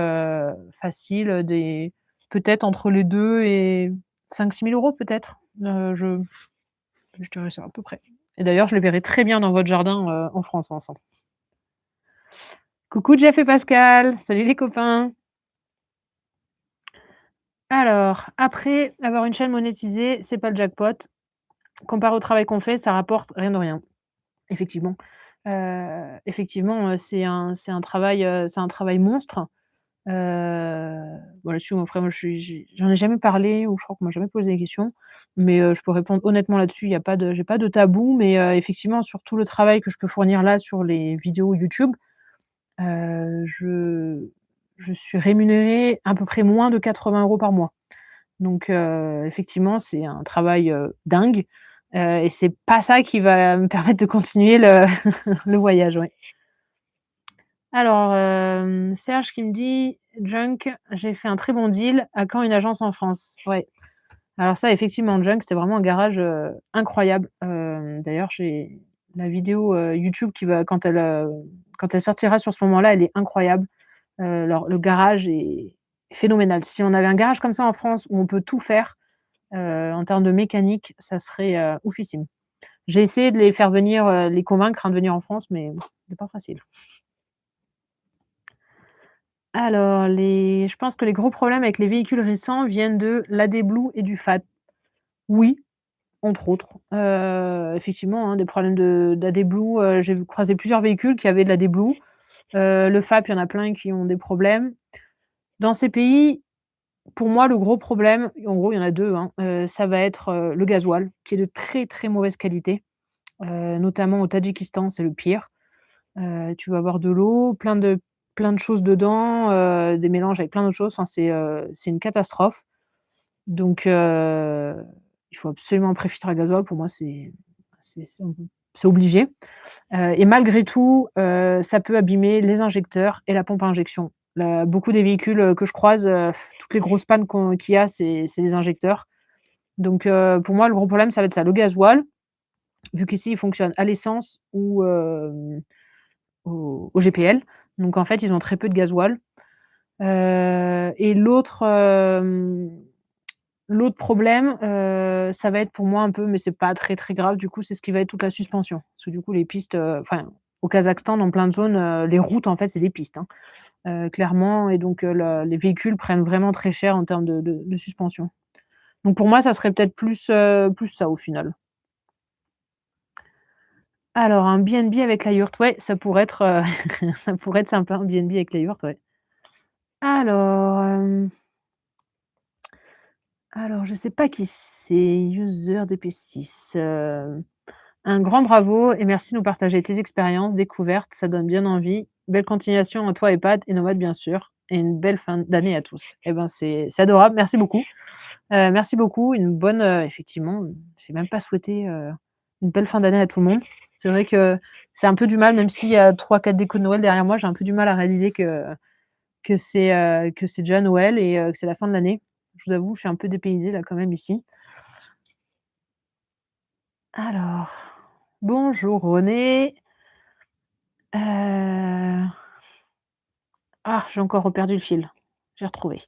facile, des peut-être entre les 2 et 5 000 6 000 € peut-être? Je dirais ça à peu près et d'ailleurs, je les verrais très bien dans votre jardin, en France, hein, ça. Coucou Jeff et Pascal, salut les copains. Alors, après avoir une chaîne monétisée, c'est pas le jackpot. Comparé au travail qu'on fait, ça rapporte rien de rien. Effectivement. Effectivement, c'est un travail monstre. Bon là-dessus, après moi je suis j'en ai jamais parlé ou je crois qu'on m'a jamais posé des questions, mais je peux répondre honnêtement là-dessus, il y a pas de j'ai pas de tabou, mais effectivement sur tout le travail que je peux fournir là sur les vidéos YouTube, heu, je je suis rémunérée à peu près moins de 80 € par mois. Donc effectivement, c'est un travail, dingue, et c'est pas ça qui va me permettre de continuer le le voyage, ouais. Alors, Serge qui me dit: «Junk, j'ai fait un très bon deal, à quand une agence en France?» Ouais. Alors ça, effectivement, Junk, c'était vraiment un garage, incroyable. D'ailleurs, j'ai la vidéo, YouTube qui va quand elle sortira sur ce moment-là, elle est incroyable. Alors le garage est phénoménal. Si on avait un garage comme ça en France où on peut tout faire, en termes de mécanique, ça serait, oufissime. J'ai essayé de les faire venir, les convaincre, hein, de venir en France, mais c'est pas facile. Alors je pense que les gros problèmes avec les véhicules récents viennent de l'AdBlue et du FAT. Oui, entre autres. Effectivement, hein, des problèmes d'AdBlue, j'ai vu croiser plusieurs véhicules qui avaient de l'AdBlue. Le FAP, il y en a plein qui ont des problèmes. Dans ces pays, pour moi, le gros problème, en gros, il y en a 2, hein, ça va être, le gasoil qui est de très, très mauvaise qualité. Notamment au Tadjikistan, c'est le pire. Tu vas avoir de l'eau, plein de choses dedans, des mélanges avec plein d'autres choses, enfin c'est une catastrophe. Donc il faut absolument un préfiltre à gasoil pour moi c'est obligé. Et malgré tout, ça peut abîmer les injecteurs et la pompe à injection. Beaucoup des véhicules, que je croise, toutes les grosses pannes qu'il y a, c'est les injecteurs. Donc pour moi, le gros problème, ça va être ça, le gasoil, vu qu'ici, il fonctionne à l'essence ou au GPL. Donc en fait, ils ont très peu de gasoil. Et l'autre problème, ça va être pour moi un peu, mais c'est pas très, très grave du coup, c'est ce qui va être toute la suspension. Parce que du coup les pistes, enfin au Kazakhstan dans plein de zones, les routes en fait c'est des pistes, hein, clairement et donc le les véhicules prennent vraiment très cher en termes de suspension. Donc pour moi ça serait peut-être plus ça au final. Alors un B&B avec la yourte, ouais, ça pourrait être, ça pourrait être sympa un B&B avec la yourte, ouais. Alors, je sais pas qui c'est, user DP6, un grand bravo et merci de nous partager tes expériences, découvertes, ça donne bien envie. Belle continuation à toi et Pat et Nomade bien sûr et une belle fin d'année à tous. Et ben, c'est adorable, merci beaucoup, une bonne, effectivement, j'ai même pas souhaité, une belle fin d'année à tout le monde. C'est vrai que c'est un peu du mal, même s'il y a 3-4 décos de Noël derrière moi, j'ai un peu du mal à réaliser que c'est déjà Noël et que c'est la fin de l'année. Je vous avoue, je suis un peu dépaysée là quand même ici. Alors, bonjour René. Heu, j'ai encore reperdu le fil. J'ai retrouvé.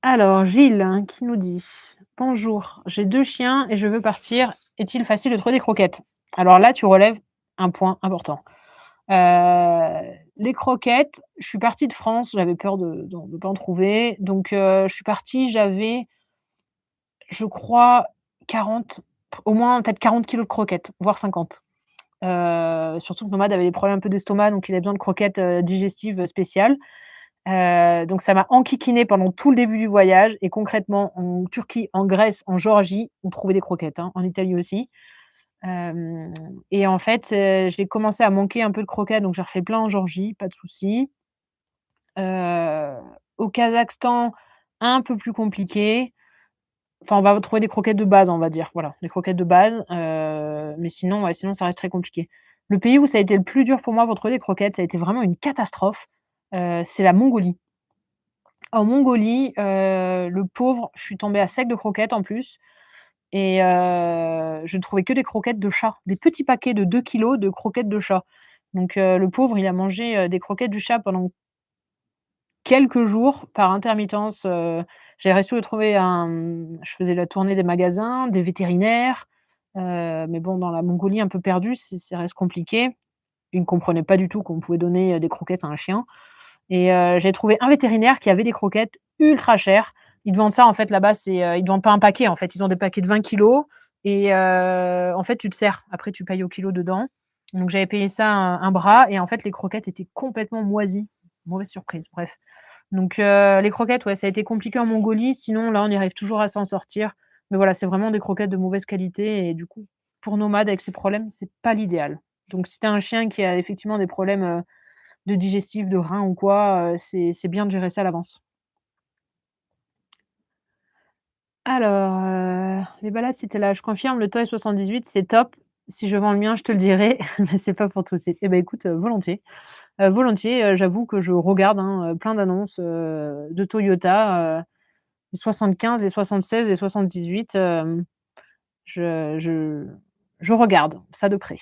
Alors Gilles, hein, qui nous dit: «Bonjour, j'ai 2 chiens et je veux partir. Est-il facile de trouver des croquettes?» Alors là, tu relèves un point important. Les croquettes, je suis partie de France, j'avais peur de pas en trouver, donc je suis partie, j'avais, je crois 40, au moins peut-être 40 kilogrammes de croquettes, voire 50. Surtout que Nomad avait des problèmes un peu d'estomac, donc il avait besoin de croquettes, digestives, spéciales. Donc ça m'a enquiquinée pendant tout le début du voyage et concrètement en Turquie, en Grèce, en Géorgie, on trouvait des croquettes, hein, en Italie aussi. Hem et en fait, j'ai commencé à manquer un peu de croquettes, donc j'ai refait plein en Géorgie, pas de souci. Heu, Au Kazakhstan, un peu plus compliqué. Enfin, on va trouver des croquettes de base, on va dire, voilà, des croquettes de base, mais sinon, ouais, sinon ça reste très compliqué. Le pays où ça a été le plus dur pour moi pour trouver des croquettes, ça a été vraiment une catastrophe, c'est la Mongolie. En Mongolie, le pauvre, je suis tombée à sec de croquettes en plus et je ne trouvais que des croquettes de chat, des petits paquets de 2 kilogrammes de croquettes de chat. Donc le pauvre, il a mangé, des croquettes du chat pendant quelques jours par intermittence. J'ai réussi à trouver je faisais la tournée des magasins, des vétérinaires, mais bon, dans la Mongolie un peu perdue, ça reste compliqué. Ils ne comprenaient pas du tout qu'on pouvait donner, des croquettes à un chien et j'ai trouvé un vétérinaire qui avait des croquettes ultra chères. Ils te vendent ça en fait là-bas, ils te vendent pas un paquet en fait, ils ont des paquets de 20 kilogrammes et en fait tu te sers. Après tu payes au kilo dedans. Donc j'avais payé ça un bras et en fait les croquettes étaient complètement moisies. Mauvaise surprise, bref. Donc les croquettes, ouais, ça a été compliqué en Mongolie, sinon là, on y arrive toujours à s'en sortir. Mais voilà, c'est vraiment des croquettes de mauvaise qualité et du coup, pour nomade avec ses problèmes, c'est pas l'idéal. Donc si tu as un chien qui a effectivement des problèmes, de digestif, de rein ou quoi, c'est bien de gérer ça à l'avance. Alors, les balades, si tu es là, je confirme, le Toy 78, c'est top. Si je vends le mien, je te le dirai, mais c'est pas pour tout de suite. Eh ben écoute, volontiers. Volontiers, j'avoue que je regarde, hein, plein d'annonces, de Toyota, 75 et 76 et 78, je je je regarde ça de près.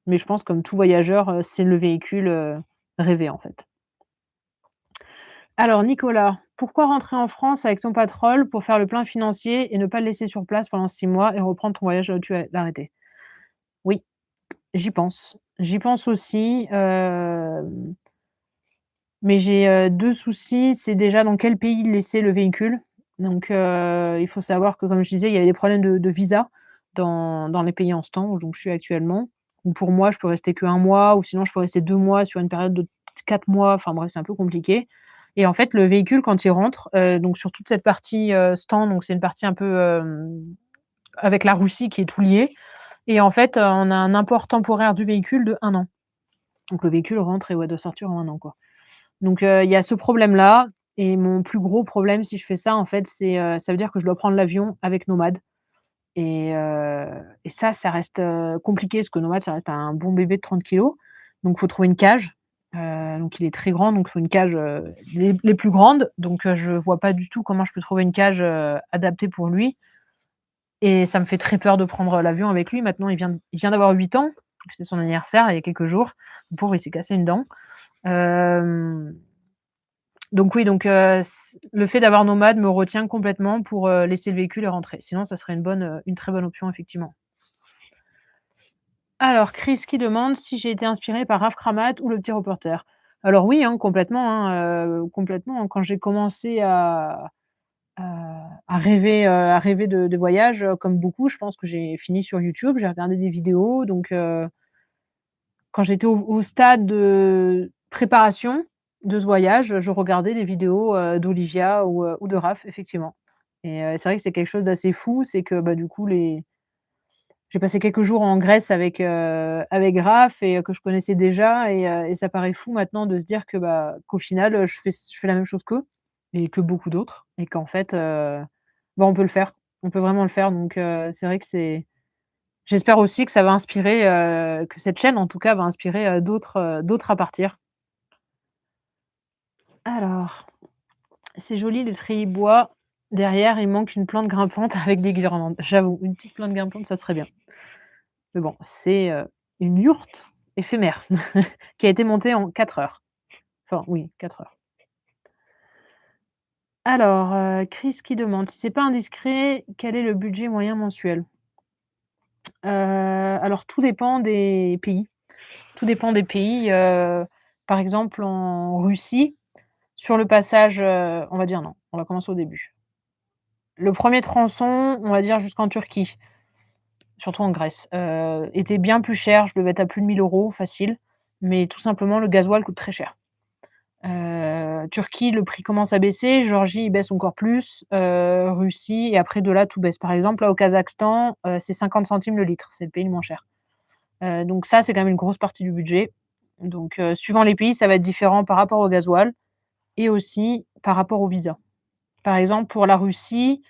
Mais je pense comme tout voyageur, c'est le véhicule, rêvé, en fait. Alors Nicolas, pourquoi rentrer en France avec ton pétrole pour faire le plein financier et ne pas le laisser sur place pendant 6 mois et reprendre ton voyage là où tu as arrêté? Oui, j'y pense. J'y pense aussi, mais j'ai, 2 soucis. C'est déjà dans quel pays laisser le véhicule. Donc il faut savoir que comme je disais, il y avait des problèmes de visa dans les pays en ce temps où donc je suis actuellement. Donc pour moi, je peux rester que 1 mois ou sinon je peux rester 2 mois sur une période de 4 mois, enfin bref, c'est un peu compliqué et en fait, le véhicule quand il rentre, donc sur toute cette partie, stand, donc c'est une partie un peu, avec la Russie qui est tout lié et en fait, on a un import temporaire du véhicule de 1 an. Donc le véhicule rentre et ouais, doit sortir en 1 an, quoi. Donc il y a ce problème-là et mon plus gros problème si je fais ça, en fait, ça veut dire que je dois prendre l'avion avec Nomad et ça reste, compliqué parce que Nomad, ça reste un bon bébé de 30 kilogrammes. Donc il faut trouver une cage, donc il est très grand, donc il faut une cage, les plus grandes. Donc je vois pas du tout comment je peux trouver une cage, adaptée pour lui et ça me fait très peur de prendre l'avion avec lui. Maintenant, il vient d'avoir 8 ans, c'était son anniversaire il y a quelques jours. Le pauvre, il s'est cassé une dent. Hem Donc oui, donc le fait d'avoir Nomad me retient complètement pour, laisser le véhicule et rentrer. Sinon, ça serait une très bonne option effectivement. Alors Chris qui demande si j'ai été inspirée par Raf Kramat ou Le Petit Reporter. Alors oui, hein, complètement, hein, complètement, hein. Quand j'ai commencé à rêver de voyage, comme beaucoup, je pense que j'ai fini sur YouTube. J'ai regardé des vidéos donc quand j'étais au stade de préparation de ce voyage, je regardais des vidéos, d'Olivia ou de Raph effectivement et c'est vrai que c'est quelque chose d'assez fou, c'est que, bah, du coup j'ai passé quelques jours en Grèce avec Raph et que je connaissais déjà et ça paraît fou maintenant de se dire que, bah, qu'au final, je fais la même chose qu'eux et que beaucoup d'autres et qu'en fait, bah, on peut le faire. On peut vraiment le faire donc c'est vrai que j'espère aussi que ça va inspirer, que cette chaîne en tout cas va inspirer, d'autres à partir. Alors, c'est joli le treillis bois. Derrière, il manque une plante grimpante avec des guirlandes. J'avoue, une petite plante grimpante, ça serait bien. Mais bon, c'est, une yourte éphémère qui a été montée en 4 heures. Enfin oui, 4 heures. Alors, Chris qui demande: «Si c'est pas indiscret, quel est le budget moyen mensuel?» Alors tout dépend des pays. Tout dépend des pays, par exemple en Russie, sur le passage, on va dire non, on va commencer au début. Le premier tronçon, on va dire jusqu'en Turquie, surtout en Grèce, était bien plus cher, je devais être à plus de 1 000 € facile, mais tout simplement le gasoil coûte très cher. Turquie, le prix commence à baisser, Géorgie, il baisse encore plus, Russie et après de là, tout baisse. Par exemple, là, au Kazakhstan, c'est 50 centimes le litre, c'est le pays le moins cher. Donc ça, c'est quand même une grosse partie du budget. Donc suivant les pays, ça va être différent par rapport au gasoil et aussi par rapport au visa. Par exemple, pour la Russie,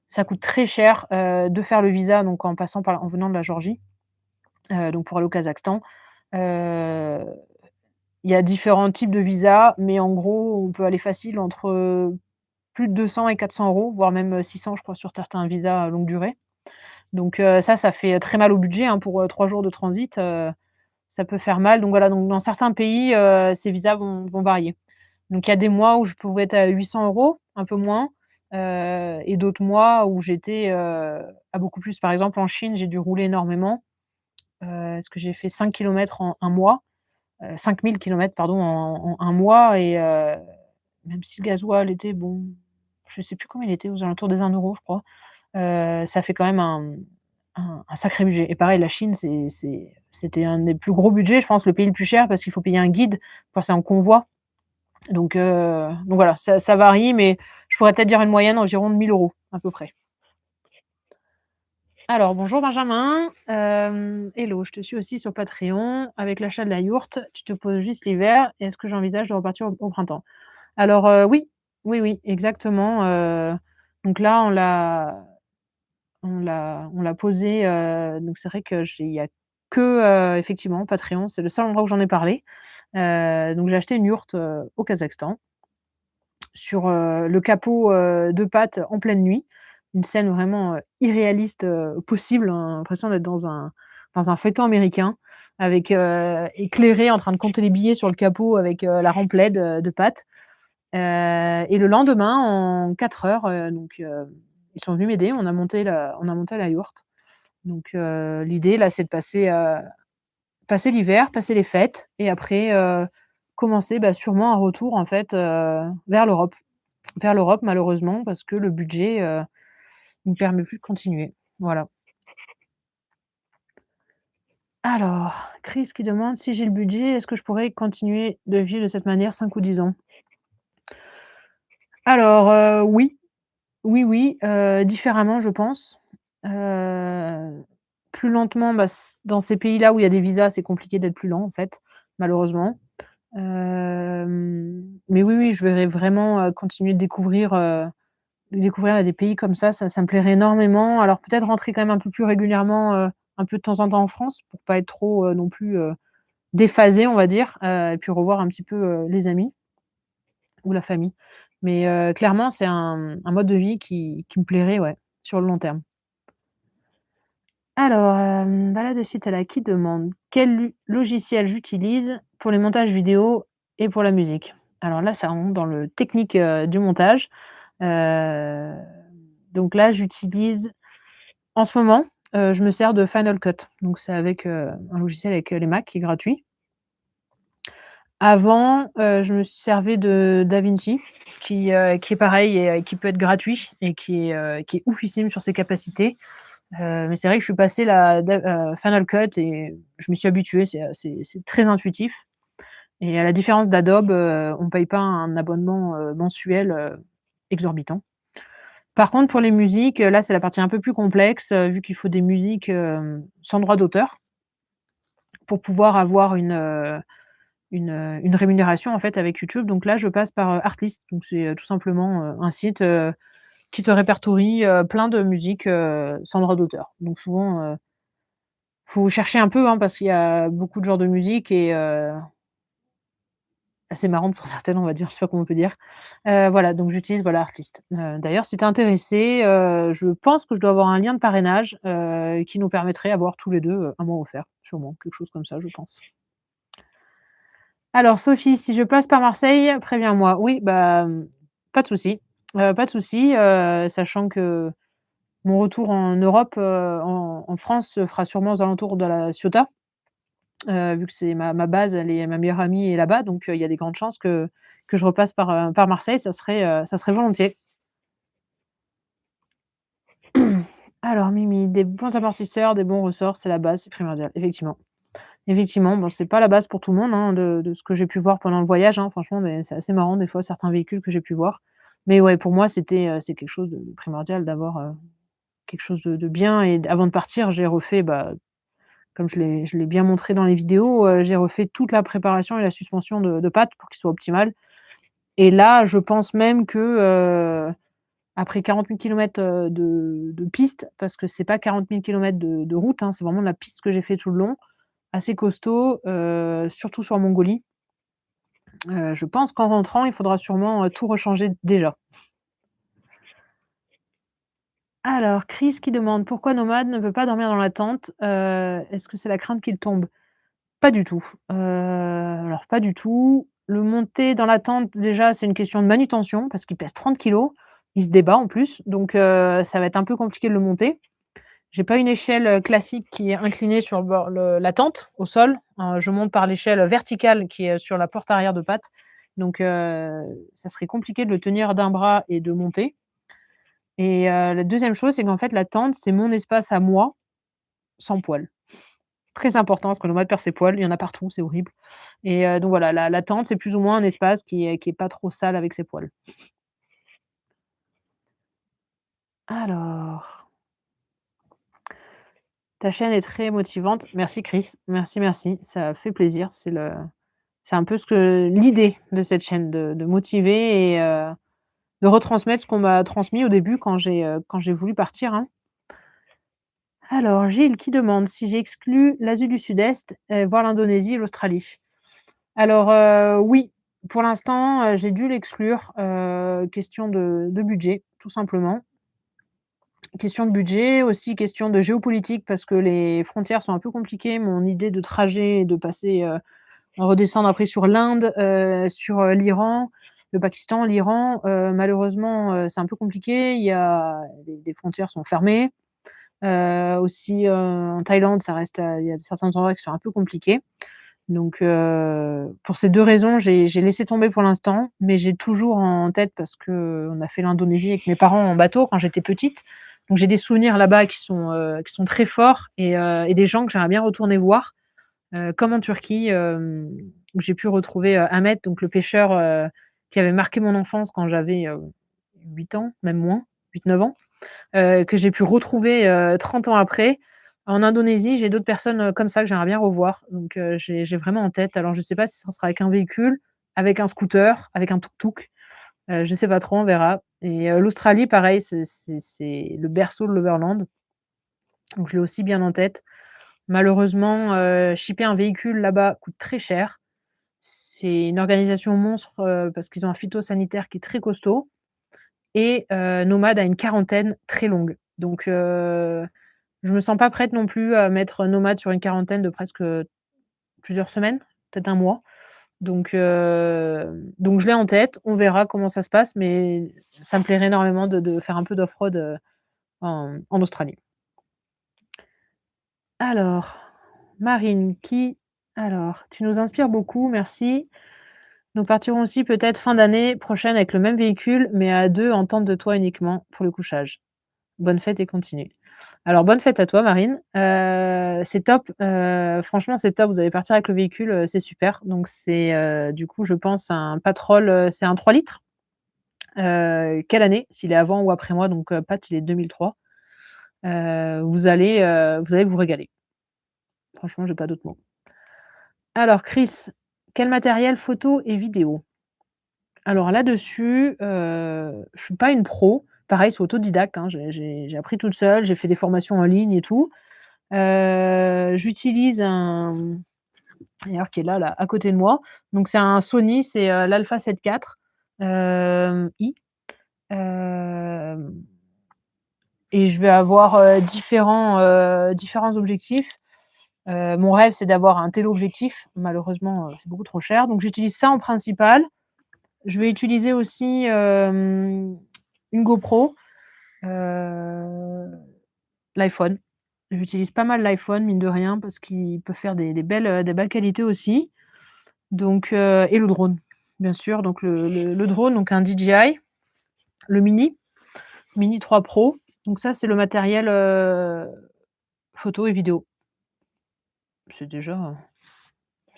ça coûte très cher, de faire le visa, donc en venant de la Géorgie, donc pour aller au Kazakhstan. Heu, il y a différents types de visas, mais en gros, on peut aller facile entre plus de 200 et 400 €, voire même 600 je crois sur certains visas longue durée. Donc ça fait très mal au budget, hein, pour 3 jours de transit, ça peut faire mal. Donc voilà, donc dans certains pays, ces visas vont varier. Donc il y a des mois où je pouvais être à 800 €, un peu moins, et d'autres mois où j'étais, à beaucoup plus. Par exemple, en Chine, j'ai dû rouler énormément, parce que j'ai fait 5 kilomètres en 1 mois, 5 000 kilomètres pardon en 1 mois et même si le gasoil était bon, je sais plus combien il était, aux alentours des 1 € je crois, ça fait quand même un sacré budget et pareil la Chine c'était un des plus gros budgets, je pense le pays le plus cher parce qu'il faut payer un guide, enfin c'est en convoi donc voilà, ça varie mais je pourrais peut-être dire une moyenne environ de 1 000 € à peu près. Alors bonjour Benjamin, hello, je te suis aussi sur Patreon. Avec l'achat de la yourte, tu te poses juste l'hiver. Est-ce que j'envisage de repartir au printemps? Alors, oui, oui, oui, exactement, donc là on l'a posé, donc c'est vrai que il y a que, effectivement Patreon, c'est le seul endroit où j'en ai parlé. Donc j'ai acheté une yourte, au Kazakhstan sur, le capot, de pâtes en pleine nuit. Une scène vraiment, irréaliste, possible, hein, l'impression d'être dans un feuilleton américain avec, éclairé en train de compter les billets sur le capot avec, la lampe LED, de pâtes. Et le lendemain, en 4 heures, ils sont venus m'aider, on a monté la yourte. Donc l'idée là, c'est de passer l'hiver, passer les fêtes et après, commencer, bah, sûrement un retour en fait, vers l'Europe. Vers l'Europe malheureusement parce que le budget, ne me permet plus de continuer. Voilà. Alors, Chris qui demande: «Si j'ai le budget, est-ce que je pourrais continuer de vivre de cette manière 5 ou 10 ans?» Alors, oui. Oui, oui, différemment je pense. Heu, Plus lentement, bah, dans ces pays-là où il y a des visas, c'est compliqué d'être plus lent en fait, malheureusement. Mais oui, oui, je verrais vraiment, continuer de découvrir des pays comme ça me plairait énormément. Alors peut-être rentrer quand même un peu plus régulièrement, un peu de temps en temps en France pour pas être trop, non plus, déphasée on va dire, et puis revoir un petit peu, les amis ou la famille. Mais clairement c'est un mode de vie qui me plairait, ouais, sur le long terme. Alors, Balade de Citala qui demande: «Quel logiciel j'utilise pour les montages vidéo et pour la musique?» Alors là, ça rentre dans le technique, du montage. Heu, donc là, j'utilise en ce moment, je me sers de Final Cut. Donc c'est avec, un logiciel avec, les Mac qui est gratuit. Avant, je me servais de DaVinci qui est pareil et qui peut être gratuit et qui est oufissime sur ses capacités. Mais c'est vrai que je suis passée Final Cut et je m'y suis habituée, c'est très intuitif et à la différence d'Adobe, on paye pas un abonnement, mensuel, exorbitant. Par contre pour les musiques, là c'est la partie un peu plus complexe, vu qu'il faut des musiques, sans droit d'auteur pour pouvoir avoir une rémunération en fait avec YouTube. Donc là je passe par, Artlist, donc c'est, tout simplement, un site, qui te répertorie, plein de musiques, sans droit d'auteur. Donc souvent, faut chercher un peu, hein, parce qu'il y a beaucoup de genres de musique et assez marrantes pour certaines, on va dire, je sais pas comment on peut dire. Voilà, donc j'utilise, voilà, Artlist. D'ailleurs, si tu es intéressé, je pense que je dois avoir un lien de parrainage, qui nous permettrait d'avoir tous les 2 un mois offert, sûrement, quelque chose comme ça, je pense. Alors Sophie: «Si je passe par Marseille, préviens-moi». Oui, bah, pas de souci, pas de souci, sachant que mon retour en Europe, en France se fera sûrement aux alentours de la Ciotat. Vu que c'est ma base, ma meilleure amie est là-bas, donc il y a des grandes chances que je repasse par Marseille, ça serait volontiers. Alors Mimi: «Des bons amortisseurs, des bons ressorts, c'est la base, c'est primordial». Effectivement. Effectivement, bon, c'est pas la base pour tout le monde, hein, de ce que j'ai pu voir pendant le voyage, hein. Franchement, c'est assez marrant des fois certains véhicules que j'ai pu voir. Mais ouais, pour moi, c'est quelque chose de primordial d'avoir, quelque chose de bien et avant de partir, j'ai refait, bah, comme je l'ai bien montré dans les vidéos, j'ai refait toute la préparation et la suspension de pâtes pour qu'ils soient optimales et là, je pense même que, après 40 000 kilomètres, de piste, parce que c'est pas 40 000 kilomètres de route, hein, c'est vraiment de la piste que j'ai fait tout le long, assez costaud, surtout sur Mongolie. Je pense qu'en rentrant, il faudra sûrement, tout rechanger déjà. Alors, Chris qui demande: «Pourquoi Nomade ne veut pas dormir dans la tente? Est-ce que c'est la crainte qu'il tombe?» Pas du tout, alors pas du tout. Le monter dans la tente, déjà, c'est une question de manutention parce qu'il pèse 30 kilogrammes. Il se débat en plus, donc ça va être un peu compliqué de le monter. J'ai pas une échelle, classique qui est inclinée sur le bord la tente, au sol. Je monte par l'échelle verticale qui est sur la porte arrière de patte, donc ça serait compliqué de le tenir d'un bras et de monter et la deuxième chose, c'est qu'en fait, la tente, c'est mon espace à moi, sans poêle. Très important parce que le nomade perd ses poils, il y en a partout, c'est horrible et donc voilà, la tente, c'est plus ou moins un espace qui est pas trop sale avec ses poils. Alors, ta chaîne est très motivante. Merci Chris, merci, merci, ça fait plaisir. C'est un peu ce que l'idée de cette chaîne, de motiver et de retransmettre ce qu'on m'a transmis au début quand j'ai voulu partir, hein. Alors Gilles qui demande si j'ai exclu l'Asie du Sud-Est, voire l'Indonésie et l'Australie. Alors, oui, pour l'instant, j'ai dû l'exclure, question de budget, tout simplement. Question de budget, aussi question de géopolitique parce que les frontières sont un peu compliquées. Mon idée de trajet, de passer, redescendre après sur l'Inde, sur, l'Iran, le Pakistan, l'Iran, malheureusement, c'est un peu compliqué. Il y a les frontières sont fermées. Aussi, en Thaïlande, ça reste, il y a certains endroits qui sont un peu compliqués. Donc pour ces 2 raisons, j'ai laissé tomber pour l'instant, mais j'ai toujours en tête parce qu'on a fait l'Indonésie avec mes parents en bateau quand j'étais petite. Donc j'ai des souvenirs là-bas qui sont très forts et des gens que j'aimerais bien retourner voir, comme en Turquie, où j'ai pu retrouver, Ahmet, donc le pêcheur, qui avait marqué mon enfance quand j'avais, 8 ans, même moins, 8, 9 ans. Que j'ai pu retrouver, 30 ans après. En Indonésie, j'ai d'autres personnes, comme ça que j'aimerais bien revoir. Donc j'ai vraiment en tête. Alors je sais pas si ça sera avec un véhicule, avec un scooter, avec un tuk-tuk, je sais pas trop, on verra et l'Australie pareil, c'est le berceau de l'Overland, donc je l'ai aussi bien en tête. Malheureusement, shipper un véhicule là-bas coûte très cher. C'est une organisation monstre, parce qu'ils ont un phytosanitaire qui est très costaud et Nomad a une quarantaine très longue. Donc je me sens pas prête non plus à mettre nomade sur une quarantaine de presque, plusieurs semaines, peut-être un mois. Donc je l'ai en tête, on verra comment ça se passe, mais ça me plairait énormément de faire un peu d'off-road, en Australie. Alors, Marine qui alors: «Tu nous inspires beaucoup, merci. Nous partirons aussi peut-être fin d'année prochaine avec le même véhicule, mais à 2 en tente de toit uniquement pour le couchage. Bonne fête et continue». Alors bonne fête à toi Marine, c'est top, franchement c'est top, vous allez partir avec le véhicule, c'est super. Donc c'est, du coup je pense un Patrol, c'est un 3 litres? Quelle année? S'il est avant ou après moi, donc Pat il est 2003. Vous allez vous régaler. Franchement j'ai pas d'autres mots. Alors Chris, quel matériel photo et vidéo? Alors là-dessus, je suis pas une pro. Pareil, c'est autodidacte, hein, j'ai appris toute seule, j'ai fait des formations en ligne et tout. J'utilise un d'ailleurs qui est là, à côté de moi. Donc c'est un Sony, c'est, l'Alpha 7 IV, I, hem et je vais avoir, différents objectifs. Mon rêve, c'est d'avoir un téléobjectif. Malheureusement, c'est beaucoup trop cher, donc j'utilise ça en principal. Je vais utiliser aussi, une GoPro, heu, l'iPhone. J'utilise pas mal l'iPhone, mine de rien, parce qu'il peut faire des belles qualités aussi. Donc et le drone, bien sûr, donc le drone, donc un DJI, le Mini 3 Pro. Donc ça, c'est le matériel, photo et vidéo. C'est déjà,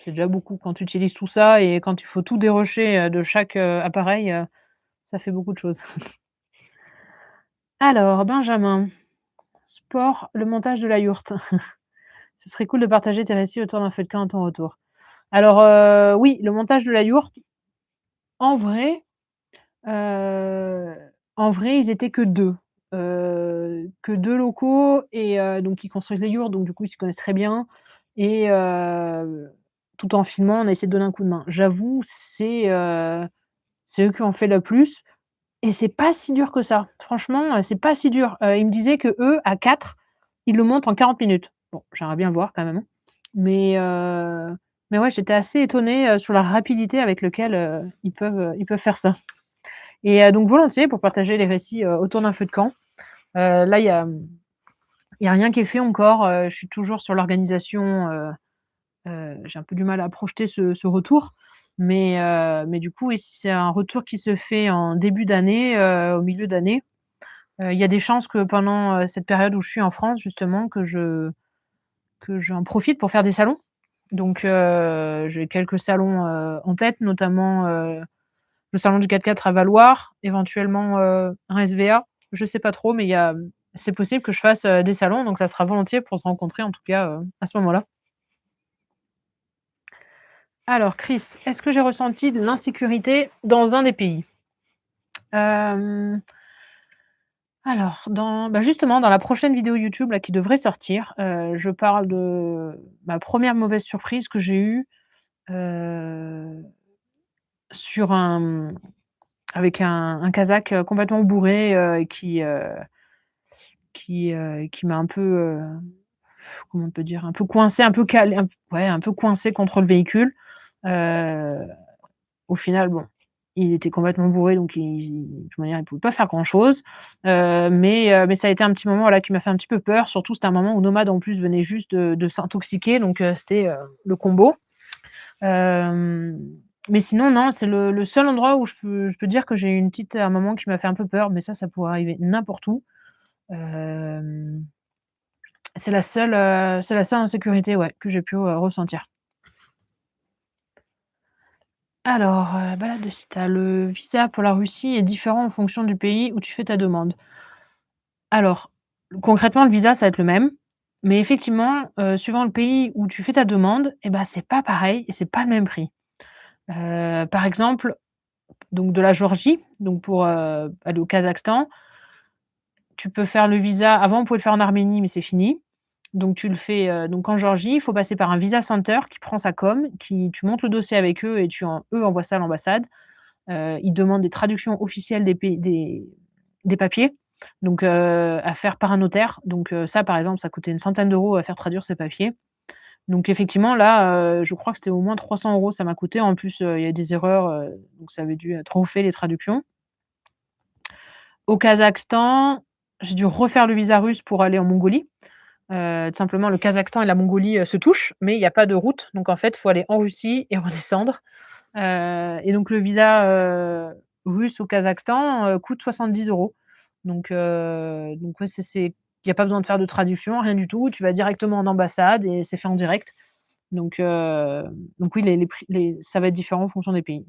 C'est déjà beaucoup quand tu utilises tout ça et quand il faut tout dérocher, de chaque, appareil, ça fait beaucoup de choses. Alors Benjamin, sport, le montage de la yourte. Ce serait cool de partager tes récits autour d'un feu de camp à ton retour. Alors, oui, le montage de la yourte, en vrai, heu, en vrai, ils étaient que 2 locaux et donc ils construisent les yourtes, donc du coup, ils s'y connaissent très bien et tout en filmant, on a essayé de donner un coup de main. J'avoue, c'est eux qui ont fait le plus et c'est pas si dur que ça. Franchement, c'est pas si dur. Ils me disaient qu'eux, à 4, ils le montent en 40 minutes. Bon, j'aimerais bien le voir quand même, hein, mais ouais, j'étais assez étonnée, sur la rapidité avec lequel, ils peuvent faire ça et donc volontiers pour partager les récits, autour d'un feu de camp. Là, il y a rien qui est fait encore, je suis toujours sur l'organisation, j'ai un peu du mal à projeter ce retour, mais du coup, oui, si c'est un retour qui se fait en début d'année, au milieu d'année, il y a des chances que pendant, cette période où je suis en France justement, que j'en profite pour faire des salons. Donc j'ai quelques salons, en tête, notamment, le salon du 4x4 à Valloires, éventuellement, un SVA. Je sais pas trop, mais c'est possible que je fasse, des salons, donc ça sera volontiers pour se rencontrer en tout cas, à ce moment-là. Alors Chris, est-ce que j'ai ressenti de l'insécurité dans un des pays? Hem, alors justement dans la prochaine vidéo YouTube là qui devrait sortir, je parle de ma première mauvaise surprise que j'ai eue, heu, sur avec un Kazakh, complètement bourré, qui m'a un peu, comment on peut dire? Un peu coincé, un peu calé, un peu coincé contre le véhicule. Heu Au final, bon, il était complètement bourré, donc de toute manière, il pouvait pas faire grand-chose. Mais ça a été un petit moment, voilà, qui m'a fait un petit peu peur. Surtout, c'était un moment où Nomad, en plus, venait juste de s'intoxiquer, donc c'était, le combo. Hem, mais sinon, non, c'est le seul endroit où je peux dire que j'ai eu un moment qui m'a fait un peu peur, mais ça pourrait arriver n'importe où. Hem, c'est la seule insécurité, ouais, que j'ai pu, ressentir. Alors, balade de Sita, le visa pour la Russie est différent en fonction du pays où tu fais ta demande. Alors, concrètement, le visa, ça va être le même, mais effectivement, suivant le pays où tu fais ta demande et bah, c'est pas pareil et c'est pas le même prix. Par exemple, donc de la Géorgie, donc pour, aller au Kazakhstan, tu peux faire le visa avant on pouvait le faire en Arménie, mais c'est fini. Donc tu le fais, donc en Géorgie, il faut passer par un visa center qui prend sa com, tu montes le dossier avec eux et eux envoient ça à l'ambassade. Ils demandent des traductions officielles des papiers, donc à faire par un notaire. Donc ça, par exemple, ça coûtait une centaine d'euros à faire traduire ces papiers. Donc effectivement, là, je crois que c'était au moins 300 € ça m'a coûté. En plus, il y a des erreurs, donc ça avait dû être refait les traductions. Au Kazakhstan, j'ai dû refaire le visa russe pour aller en Mongolie. Tout simplement, le Kazakhstan et la Mongolie, se touchent, mais il y a pas de route. Donc en fait, il faut aller en Russie et redescendre. Et donc le visa, russe au Kazakhstan, coûte 70 €. Donc ouais, il y a pas besoin de faire de traduction, rien du tout. Tu vas directement en ambassade et c'est fait en direct. Donc oui, les prix ça va être différent en fonction des pays.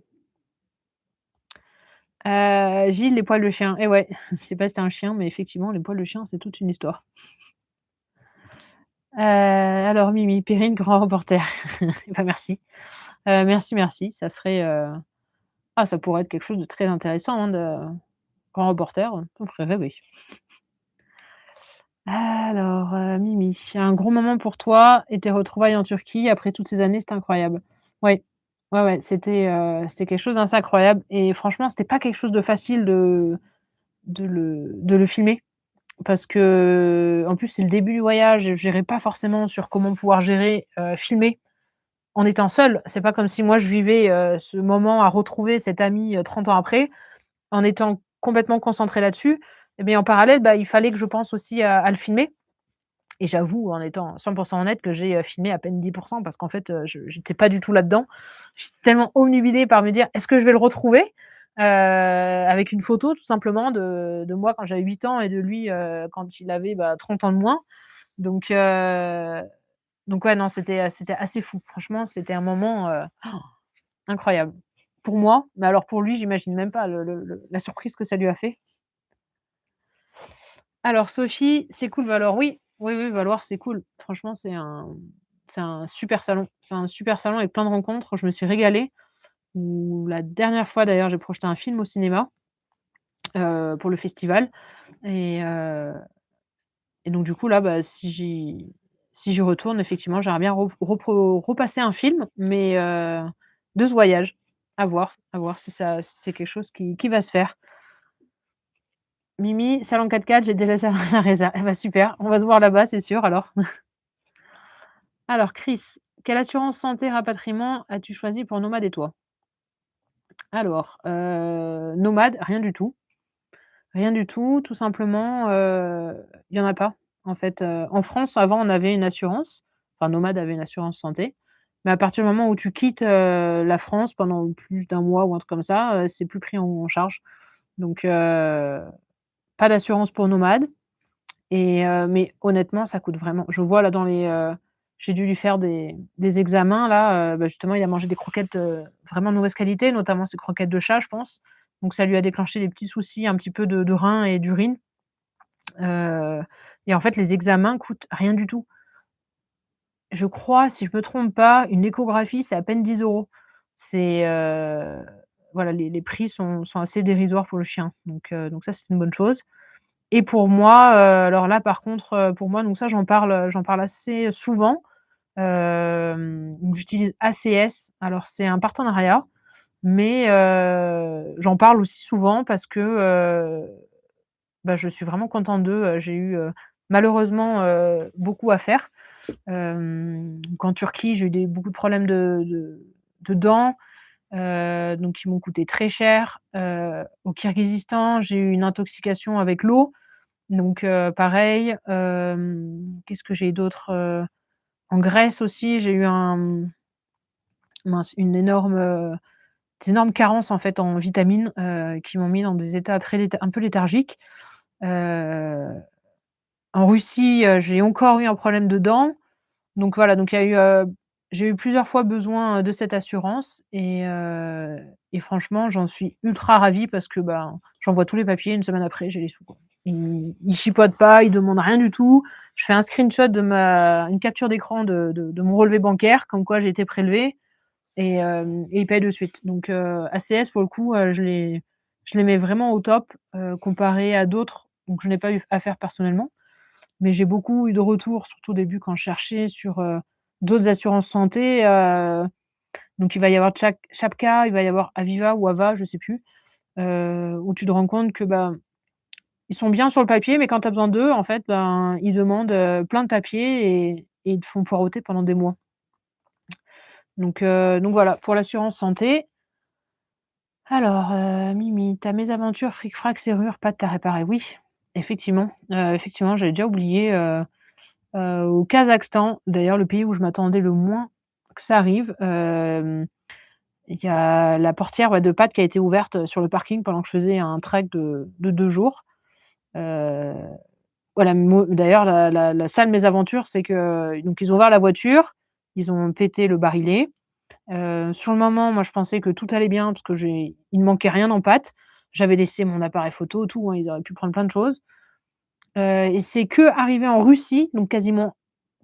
Gilles, les poils de chien, et ouais, je sais pas si tu un chien, mais effectivement, les poils de chien, c'est toute une histoire. Alors Mimi, Perrine, grand reporter. Bah merci. Merci, merci. Ça pourrait être quelque chose de très intéressant, hein, de grand reporter, ça me ferait rêver. Alors, Mimi, un gros moment pour toi et tes retrouvailles en Turquie après toutes ces années, c'était incroyable. Ouais, ouais, ouais, c'était quelque chose d'assez incroyable et franchement, c'était pas quelque chose de facile de le filmer parce qu'en plus, c'est le début du voyage, je gérais pas forcément sur comment pouvoir filmer en étant seule. C'est pas comme si moi je vivais, ce moment à retrouver cet ami, 30 ans après, en étant complètement concentrée là-dessus. Et bien en parallèle, bah, il fallait que je pense aussi à le filmer et j'avoue, en étant 100 honnête, que j'ai, filmé à peine 10 parce qu'en fait, je j'étais pas du tout là-dedans. J'étais tellement obnubilée par me dire: «Est-ce que je vais le retrouver?» Avec une photo tout simplement de moi quand j'avais 8 ans et de lui, quand il avait, 30 ans de moins. Donc Donc ouais, non, c'était assez fou. Franchement, c'était un moment, incroyable. Pour moi, mais alors pour lui, j'imagine même pas la surprise que ça lui a fait. Alors Sophie, c'est cool, Valor, oui, oui, oui, Valoir, c'est cool. Franchement, c'est un super salon. C'est un super salon avec plein de rencontres. Je me suis régalée. Où la dernière fois d'ailleurs, j'ai projeté un film au cinéma, pour le festival et heu et donc du coup là, bah, si j'y retourne, effectivement, j'aimerais bien repasser un film, mais de ce voyage. À voir si c'est quelque chose qui va se faire. Mimi, salon 4x4, j'ai déjà ça à la réserve. Eh bah, super, on va se voir là-bas, c'est sûr alors. Alors Chris, quelle assurance santé rapatriement as-tu choisi pour Nomade et toi? Alors, Nomade, rien du tout. Rien du tout simplement, il y en a pas. En fait, en France, avant, on avait une assurance, enfin Nomade avait une assurance santé, mais à partir du moment où tu quittes, la France pendant plus d'un mois ou un truc comme ça, c'est plus pris en charge. Donc pas d'assurance pour Nomade mais honnêtement, ça coûte vraiment je vois là j'ai dû lui faire des examens là, bah, justement, il a mangé des croquettes, vraiment de mauvaise qualité, notamment ces croquettes de chat, je pense. Donc ça lui a déclenché des petits soucis un petit peu de reins et d'urine. Heu et en fait, les examens coûtent rien du tout. Je crois, si je me trompe pas, une échographie, c'est à peine 10 €. C'est, voilà, les prix sont assez dérisoires pour le chien, donc ça, c'est une bonne chose et pour moi, alors là, par contre, pour moi, donc ça, j'en parle assez souvent. Donc j'utilise ACS. Alors c'est un partenariat, mais j'en parle aussi souvent parce que, bah, je suis vraiment contente d'eux. J'ai eu, malheureusement, beaucoup à faire. Donc en Turquie, j'ai eu beaucoup de problèmes de dents, donc qui m'ont coûté très cher. Au Kirghizistan, j'ai eu une intoxication avec l'eau, donc pareil. Qu'est-ce que j'ai d'autre? En Grèce aussi, j'ai eu mince, des énormes carences en fait en vitamines, qui m'ont mis dans des états très un peu léthargiques. Heu En Russie, j'ai encore eu un problème de dents. Donc voilà, donc il y a eu, j'ai eu plusieurs fois besoin, de cette assurance et franchement, j'en suis ultra ravie parce que, ben, j'envoie tous les papiers, une semaine après, j'ai les sous, quoi. Ils chipotent pas, ils demandent rien du tout. Je fais un screenshot une capture d'écran de mon relevé bancaire, comme quoi j'ai été prélevée et ils payent de suite. Donc ACS pour le coup, je les mets vraiment au top, comparé à d'autres, donc je n'ai pas eu à faire personnellement. Mais j'ai beaucoup eu de retours, surtout au début quand je cherchais sur, d'autres assurances santé, donc il va y avoir Chapka, il va y avoir Aviva ou Ava, je sais plus, où tu te rends compte que, bah, ils sont bien sur le papier, mais quand tu as besoin d'eux, en fait, ben, ils demandent, plein de papiers et ils te font poireauter pendant des mois. Donc voilà, pour l'assurance santé. Alors, Mimi, ta mésaventure fric-frac serrure pattes à réparer. Oui, effectivement, j'avais déjà oublié, au Kazakhstan, d'ailleurs le pays où je m'attendais le moins que ça arrive, il y a la portière, ouais, de Pâques qui a été ouverte, sur le parking pendant que je faisais un trek de 2 jours. Heu, voilà, d'ailleurs la sale mésaventure, c'est que donc ils ont ouvert la voiture, ils ont pété le barillet. Sur le moment, moi je pensais que tout allait bien parce que il ne manquait rien en pâte. J'avais laissé mon appareil photo, tout, hein, ils auraient pu prendre plein de choses. Et c'est qu'arrivé en Russie, donc quasiment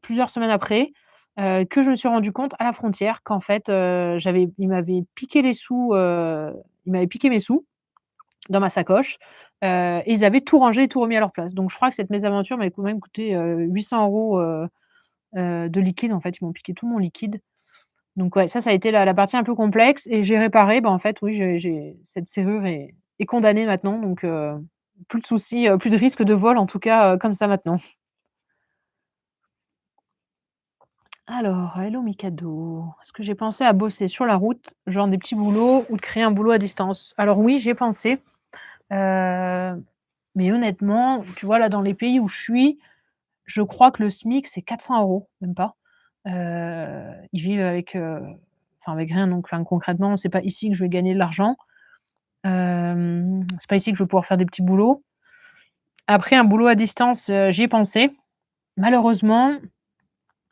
plusieurs semaines après, que je me suis rendu compte à la frontière qu'en fait, ils m'avaient piqué les sous, ils m'avaient piqué mes sous dans ma sacoche, et ils avaient tout rangé et tout remis à leur place. Donc je crois que cette mésaventure m'avait quand même coûté, 800 €, de liquide en fait. Ils m'ont piqué tout mon liquide. Donc ouais, ça a été la partie un peu complexe et j'ai réparé. Bah, en fait, oui, j'ai cette serrure est condamnée maintenant, donc plus de soucis, plus de risque de vol en tout cas, comme ça maintenant. Alors, hello Mikado. Est-ce que j'ai pensé à bosser sur la route, genre des petits boulots ou de créer un boulot à distance? Alors oui, j'y ai pensé, heu, mais honnêtement, tu vois, là, dans les pays où je suis, je crois que le SMIC, c'est 400 €, même pas. Ils vivent enfin, avec rien, donc enfin, concrètement, c'est pas ici que je vais gagner de l'argent. C'est pas ici que je vais pouvoir faire des petits boulots. Après un boulot à distance, j'y ai pensé. Malheureusement,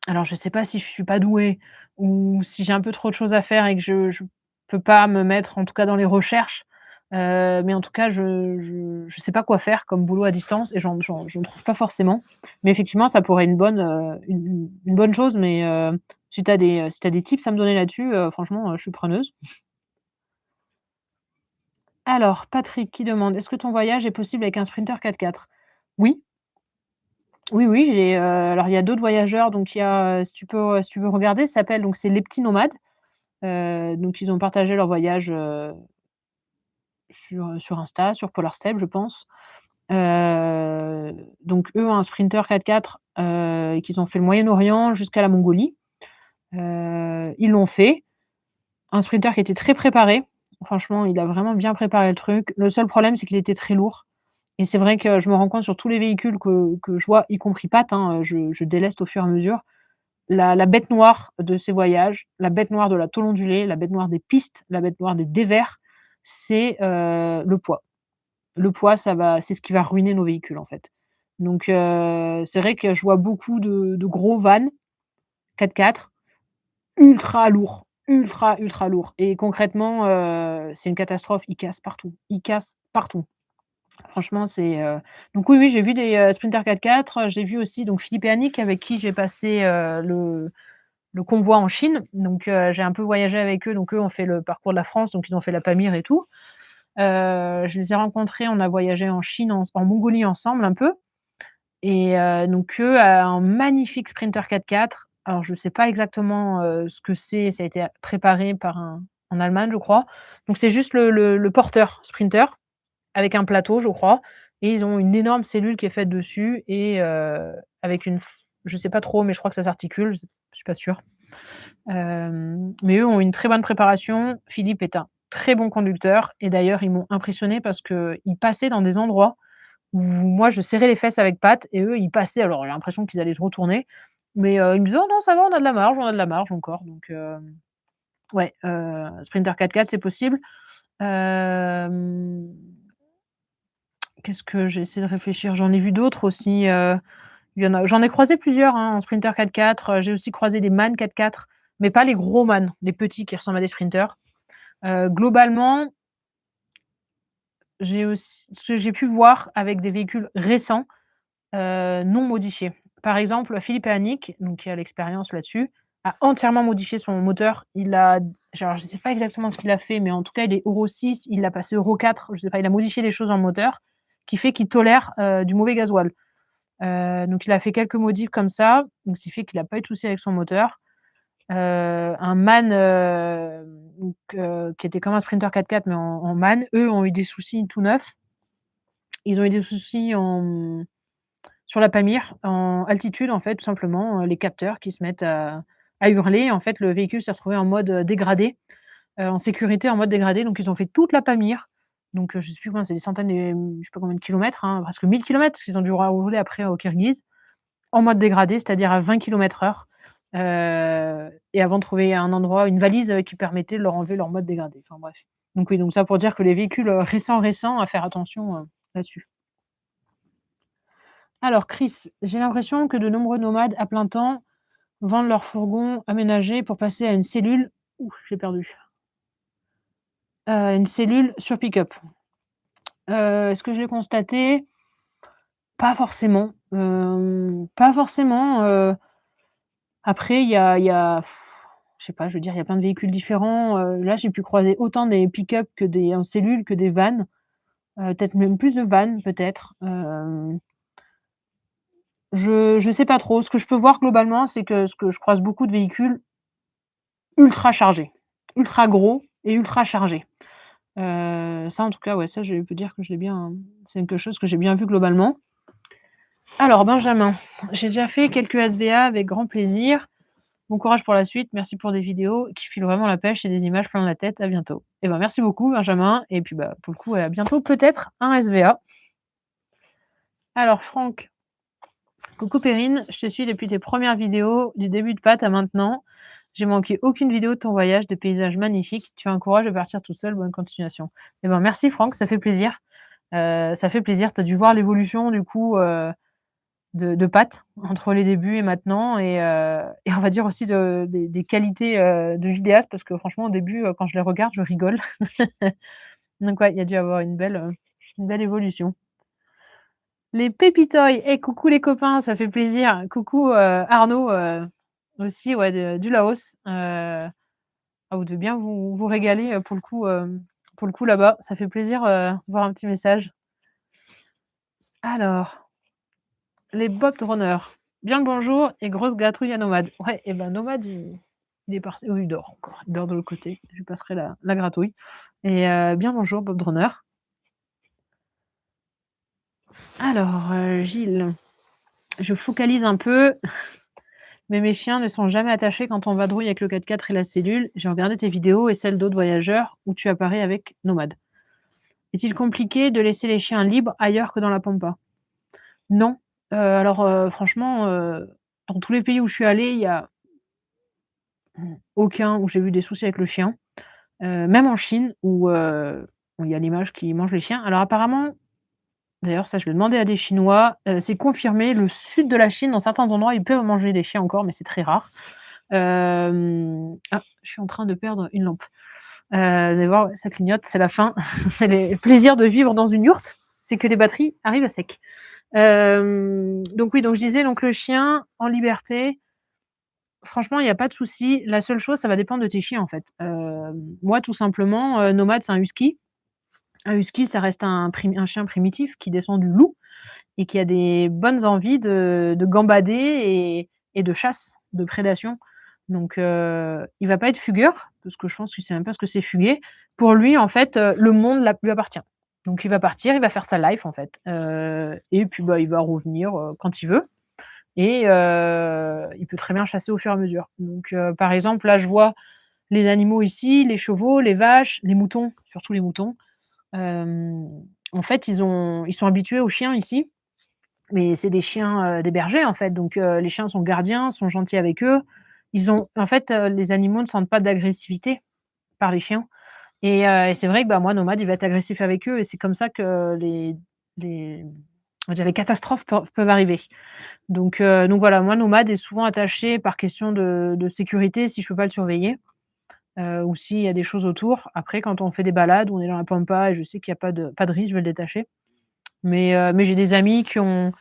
Alors je sais pas si je suis pas douée ou si j'ai un peu trop de choses à faire et que je peux pas me mettre en tout cas dans les recherches, mais en tout cas je sais pas quoi faire comme boulot à distance et j'en trouve pas forcément. Mais effectivement ça pourrait être une bonne chose, mais si tu as des tips à me donner là-dessus, franchement, je suis preneuse. Alors Patrick qui demande: «Est-ce que ton voyage est possible avec un Sprinter 4x4?» Oui, oui, oui, alors il y a d'autres voyageurs, donc il y a, si tu veux regarder, ça s'appelle donc c'est Les Petits Nomades. Donc ils ont partagé leur voyage, sur Insta, sur Polarstep, je pense. Donc eux ont un Sprinter 4x4, et qu'ils ont fait le Moyen-Orient jusqu'à la Mongolie. Ils l'ont fait. Un Sprinter qui était très préparé. Franchement, il a vraiment bien préparé le truc. Le seul problème, c'est qu'il était très lourd et c'est vrai que je me rends compte sur tous les véhicules que je vois, y compris Pat, hein, je déleste au fur et à mesure. La bête noire de ces voyages, la bête noire de la tôle ondulée, la bête noire des pistes, la bête noire des dévers, c'est, le poids. Le poids, c'est ce qui va ruiner nos véhicules, en fait. Donc c'est vrai que je vois beaucoup de gros vans 4x4 ultra lourds, ultra, ultra lourds et concrètement, c'est une catastrophe. Ils cassent partout, ils cassent partout. Franchement, donc oui, oui, j'ai vu des, Sprinter 4x4, j'ai vu aussi donc Philippe et Annick avec qui j'ai passé, le convoi en Chine, donc j'ai un peu voyagé avec eux, donc eux ont fait le parcours de la France, donc ils ont fait la Pamir et tout. Je les ai rencontrés, on a voyagé en Chine, en Mongolie ensemble un peu et donc eux, un magnifique Sprinter 4x4. Alors je sais pas exactement, ce que c'est, ça a été préparé par un en Allemagne, je crois. Donc c'est juste le porteur Sprinter avec un plateau, je crois et ils ont une énorme cellule qui est faite dessus et avec une f je sais pas trop, mais je crois que ça s'articule, je suis pas sûre. Mais eux ont une très bonne préparation. Philippe est un très bon conducteur et d'ailleurs, ils m'ont impressionnée parce qu'ils passaient dans des endroits où moi, je serrais les fesses avec Pat et eux, ils passaient, alors j'ai l'impression qu'ils allaient se retourner, mais ils me disaient: «Oh non, ça va, on a de la marge, on a de la marge encore», donc ouais, Sprinter 4x4, c'est possible. Hem, Qu'est-ce que j'ai essayé de réfléchir? J'en ai vu d'autres aussi, j'en ai croisé plusieurs, hein, en Sprinter 4x4, j'ai aussi croisé des MAN 4x4, mais pas les gros MAN, les petits qui ressemblent à des Sprinters. Globalement, ce que j'ai pu voir avec des véhicules récents, non modifiés. Par exemple, Philippe et Annick, donc qui a l'expérience là-dessus, a entièrement modifié son moteur. Alors je sais pas exactement ce qu'il a fait, mais en tout cas, il est Euro 6, il l'a passé Euro 4, je sais pas, il a modifié des choses dans le moteur qui fait qu'il tolère, du mauvais gasoil. Donc il a fait quelques modifs comme ça, donc ce qui fait qu'il a pas eu de souci avec son moteur. Un MAN, donc qui était comme un Sprinter 4x4 mais en MAN, eux ont eu des soucis tout neufs. Ils ont eu des soucis sur la Pamir, en altitude en fait, tout simplement, les capteurs qui se mettent à hurler. En fait, le véhicule s'est retrouvé en mode, dégradé, en sécurité, en mode dégradé. Donc ils ont fait toute la Pamir. Donc je sais plus combien, c'est des centaines et je sais pas combien de kilomètres, hein, presque 1000 kilomètres, parce qu'ils ont dû rouler après au Kirghiz. En mode dégradé, c'est-à-dire à 20 km/h, et avant de trouver un endroit, une valise, qui permettait de leur enlever leur mode dégradé. Enfin bref. Donc oui, donc ça pour dire que les véhicules, récents, à faire attention, là-dessus. Alors Chris: «J'ai l'impression que de nombreux nomades à plein temps vendent leur fourgon aménagé pour passer à une cellule» j'ai perdu. Une cellule sur pick-up. Est-ce que je l'ai constaté? Pas forcément, pas forcément, après il y a je sais pas, je veux dire, il y a plein de véhicules différents, là, j'ai pu croiser autant des pick-up que des en cellule que des vannes, peut-être même plus de vannes, peut-être, je sais pas trop. Ce que je peux voir globalement, c'est que je croise beaucoup de véhicules ultra chargés, ultra gros et ultra chargés. Ça en tout cas, ouais, ça je peux dire que je l'ai bien c'est quelque chose que j'ai bien vu globalement. Alors Benjamin: «J'ai déjà fait quelques SVA avec grand plaisir. Bon courage pour la suite. Merci pour des vidéos qui filent vraiment la pêche et des images plein la tête. À bientôt». Et ben, merci beaucoup Benjamin et puis, bah, pour le coup, à bientôt, peut-être un SVA. Alors Franck: «Coucou Perrine, je te suis depuis tes premières vidéos, du début de Pat à maintenant. J'ai manqué aucune vidéo de ton voyage, des paysages magnifiques. Tu as un courage de partir toute seule, bonne continuation». Et ben, merci Franck, ça fait plaisir. Ça fait plaisir. Tu as dû voir l'évolution du coup, de pattes entre les débuts et maintenant et on va dire aussi des qualités, de vidéaste parce que franchement au début, quand je les regarde, je rigole. Donc ouais, il y a dû avoir une belle évolution. Les Pépitoy, hey coucou les copains, ça fait plaisir. Coucou, Arnaud, aussi ouais du Laos. Ah vous devez bien vous régaler, pour le coup là-bas. Ça fait plaisir, voir un petit message. Alors, les Bob Droners. Bien le bonjour et grosse gratouille à Nomade. Ouais et ben Nomade il est parti il dort encore, il dort de l'autre côté. Je lui passerai la gratouille et bien bonjour Bob Droner. Alors, Gilles, je focalise un peu, mais mes chiens ne sont jamais attachés quand on vadrouille avec le 4x4 et la cellule. J'ai regardé tes vidéos et celles d'autres voyageurs où tu apparais avec Nomade. Est-il compliqué de laisser les chiens libres ailleurs que dans la pampa? Non, alors, franchement, dans tous les pays où je suis allée, il y a aucun où j'ai vu des soucis avec le chien. Même en Chine où il y a l'image qui mange les chiens. Alors apparemment, d'ailleurs ça je l'ai demandé à des Chinois, c'est confirmé, le sud de la Chine, dans certains endroits, ils peuvent manger des chiens encore, mais c'est très rare. Ah, je suis en train de perdre une lampe. Vous allez voir, ouais, ça clignote, c'est la fin. C'est le plaisir de vivre dans une yourte, c'est que les batteries arrivent à sec. Donc oui, donc je disais donc le chien en liberté, franchement, il y a pas de souci. La seule chose, ça va dépendre de tes chiens, en fait. Moi, tout simplement, Nomade, c'est un husky. Un husky, ça reste un chien primitif qui descend du loup et qui a des bonnes envies de gambader et de chasse, de prédation. Donc il va pas être fugueur, parce que je pense qu'il sait même pas ce que c'est fuguer. Pour lui, en fait, le monde lui appartient. Donc il va partir, il va faire sa life, en fait, et puis, bah, il va revenir, quand il veut. Et il peut très bien chasser au fur et à mesure. Donc par exemple, là, je vois les animaux ici, les chevaux, les vaches, les moutons, surtout les moutons. Hem, En fait, ils sont habitués aux chiens ici, mais c'est des chiens, des bergers, en fait, donc les chiens sont gardiens, sont gentils avec eux. Ils ont en fait, les animaux ne sentent pas d'agressivité par les chiens et c'est vrai que, bah, moi, Nomade, il va être agressif avec eux et c'est comme ça que les on va dire les catastrophes peuvent arriver. Donc voilà, moi, Nomade est souvent attaché par question de sécurité si je peux pas le surveiller, ou s'il y a des choses autour. Après, quand on fait des balades, où on est dans la pampa et je sais qu'il y a pas de risque, je vais le détacher. Mais j'ai des amis qui ont,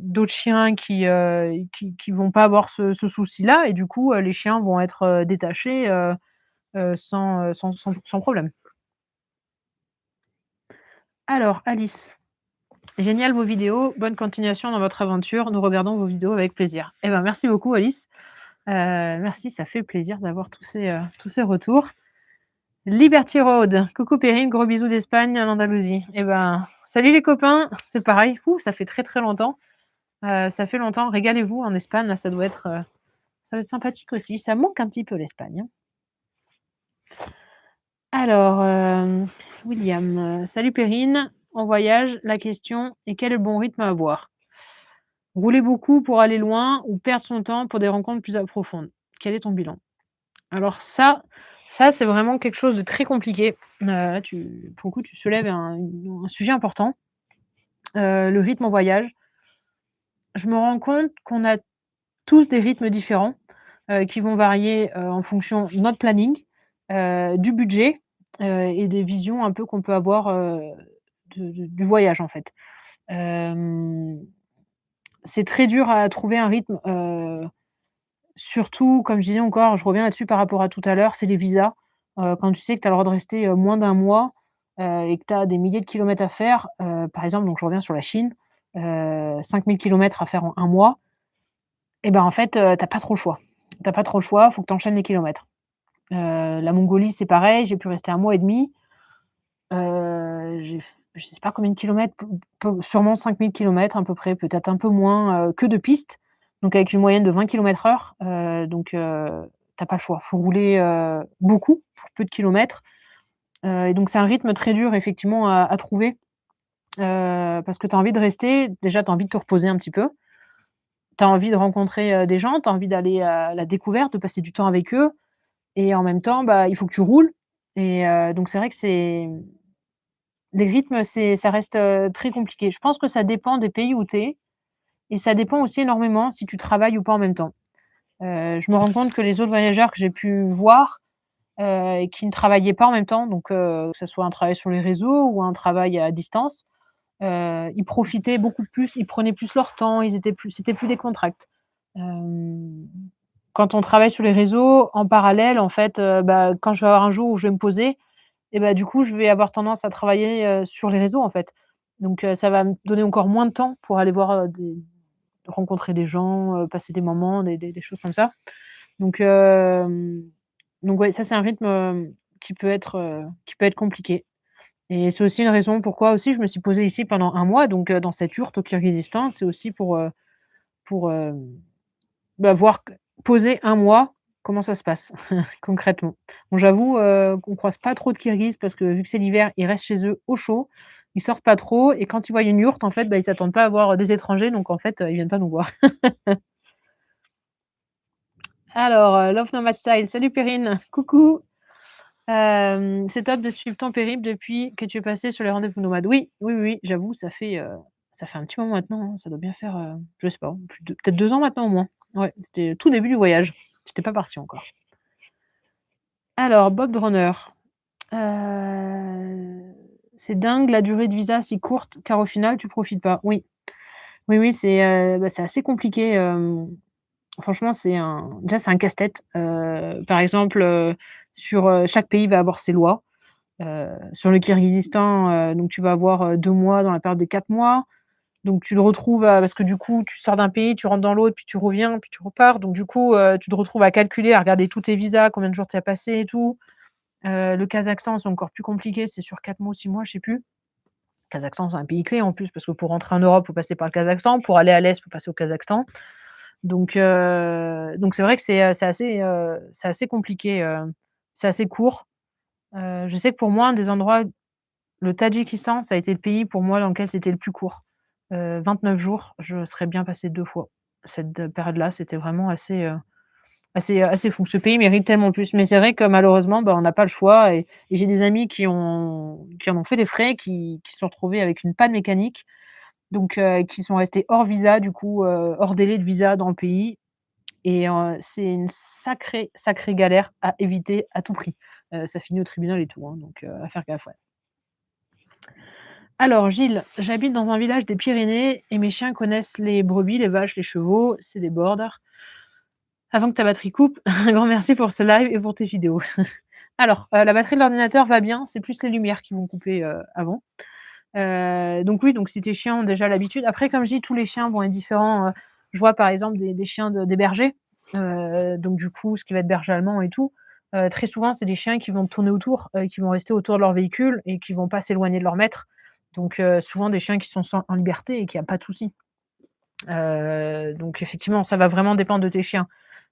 d'autres chiens qui vont pas avoir ce souci-là et du coup, les chiens vont être, détachés, sans problème. Alors Alice: «Génial vos vidéos, bonne continuation dans votre aventure, nous regardons vos vidéos avec plaisir». Eh ben, merci beaucoup Alice. Merci, ça fait plaisir d'avoir tous ces retours. Liberty Road: «Coucou Perrine, gros bisous d'Espagne à l'Andalousie». Eh ben, salut les copains, c'est pareil, fou, ça fait très, très longtemps. Ça fait longtemps, régalez-vous en Espagne, là ça doit être sympathique aussi. Ça manque un petit peu l'Espagne, hein. Alors, William: «Salut Perrine, en voyage, la question est quel est le bon rythme à avoir? Rouler beaucoup pour aller loin ou perdre son temps pour des rencontres plus profondes? Quel est ton bilan?» Alors ça c'est vraiment quelque chose de très compliqué. Là pour le coup, tu soulèves un sujet important, le rythme en voyage. Je me rends compte qu'on a tous des rythmes différents, qui vont varier, en fonction de notre planning, du budget, et des visions un peu qu'on peut avoir, du voyage, en fait. Hem, c'est très dur à trouver un rythme, surtout comme je disais encore, je reviens là-dessus par rapport à tout à l'heure, c'est les visas. Quand tu sais que tu as le droit de rester, moins d'1 mois, et que tu as des milliers de kilomètres à faire, par exemple, donc je reviens sur la Chine, 5 000 kilomètres à faire en 1 mois. Et ben, en fait, tu pas trop le choix. Tu pas trop le choix, faut que tu enchaînes les kilomètres. La Mongolie, c'est pareil, j'ai pu rester 1 mois et demi. J'ai f je sais pas combien de kilomètres, sûrement 5 000 kilomètres à peu près, peut-être un peu moins, que de piste, donc avec une moyenne de 20 kilomètres/heure, tu pas le choix. Faut rouler, beaucoup pour peu de kilomètres, et donc c'est un rythme très dur effectivement à trouver, parce que tu as envie de rester, déjà tu as envie de te reposer un petit peu. Tu as envie de rencontrer, des gens, tu as envie d'aller à la découverte, de passer du temps avec eux et en même temps, bah, il faut que tu roules et donc c'est vrai que c'est les rythmes, ça reste, très compliqué. Je pense que ça dépend des pays où tu es. et ça dépend aussi énormément si tu travailles ou pas en même temps. Je me rends compte que les autres voyageurs que j'ai pu voir, et qui ne travaillaient pas en même temps, donc que ça soit un travail sur les réseaux ou un travail à distance, ils profitaient beaucoup plus, ils prenaient plus leur temps, ils étaient plus c'était plus décontracté. Hem, Quand on travaille sur les réseaux, en parallèle, en fait, bah, quand je vais avoir un jour où je vais me poser et bah, du coup, je vais avoir tendance à travailler, sur les réseaux, en fait. Donc ça va me donner encore moins de temps pour aller voir, des rencontrer des gens, passer des moments, des choses comme ça. Donc ouais, ça, c'est un rythme, qui peut être compliqué et c'est aussi une raison pourquoi aussi je me suis posée ici pendant un mois, donc dans cette yourte au Kirghizistan. C'est aussi pour, bah, voir q poser un mois, comment ça se passe concrètement. Bon, j'avoue, qu'on croise pas trop de Kirghizes parce que vu que c'est l'hiver, ils restent chez eux au chaud, ils sortent pas trop et quand ils voient une yourte, en fait, bah, ils s'attendent pas à voir, des étrangers, donc en fait, ils viennent pas nous voir. Alors, Love Nomad Style, salut Perrine, coucou. C'est top de suivre ton périple depuis que tu es passée sur les rendez-vous nomades. Oui, oui, oui, oui, j'avoue, ça fait un petit moment maintenant, hein, ça doit bien faire, je sais pas, plus de peut-être 2 ans maintenant au moins. Ouais, c'était le tout début du voyage. J'étais pas partie encore. Alors, Bob Runner, heu, c'est dingue la durée de visa si courte, car au final tu profites pas. Oui, oui, oui, bah, c'est assez compliqué, franchement c'est un casse-tête. Par exemple, chaque pays va avoir ses lois. Sur le Kirghizistan, donc tu vas avoir, 2 mois dans la période des 4 mois. Donc tu le retrouves, parce que du coup, tu sors d'un pays, tu rentres dans l'autre, puis tu reviens, puis tu repars. Donc du coup, tu te retrouves à calculer, à regarder tous tes visas, combien de jours tu as passé et tout. Le Kazakhstan, c'est encore plus compliqué, c'est sur 4 mois ou 6 mois, je sais plus. Kazakhstan, c'est un pays clé en plus, parce que pour rentrer en Europe, faut passer par le Kazakhstan. Pour aller à l'est, faut passer au Kazakhstan. Donc c'est vrai que c'est assez compliqué, c'est assez court. Je sais que pour moi, un des endroits le Tadjikistan, ça a été le pays pour moi dans lequel c'était le plus court. 29 jours, je serais bien passée 2 fois. Cette, période-là, c'était vraiment assez fou. Ce pays mérite tellement plus. Mais c'est vrai que malheureusement, bah, on n'a pas le choix et j'ai des amis qui en ont fait les frais, qui se sont retrouvés avec une panne mécanique, donc qui sont restés hors visa du coup, hors délai de visa dans le pays et c'est une sacrée, sacrée galère à éviter à tout prix. Ça finit au tribunal et tout, hein, donc à faire gaffe, ouais. Alors Gilles, j'habite dans un village des Pyrénées et mes chiens connaissent les brebis, les vaches, les chevaux, c'est des borders. Avant que ta batterie coupe, un grand merci pour ce live et pour tes vidéos. Alors, la batterie de l'ordinateur va bien, c'est plus les lumières qui vont couper, avant. Donc oui, donc si tes chiens ont déjà l'habitude après comme je dis, tous les chiens vont être différents, je vois par exemple des chiens des bergers, donc du coup, ce qui va être berger allemand et tout, très souvent, c'est des chiens qui vont tourner autour, qui vont rester autour de leur véhicule et qui vont pas s'éloigner de leur maître. Donc souvent des chiens qui sont sans en liberté et qui a pas de souci. Donc effectivement, ça va vraiment dépendre de tes chiens.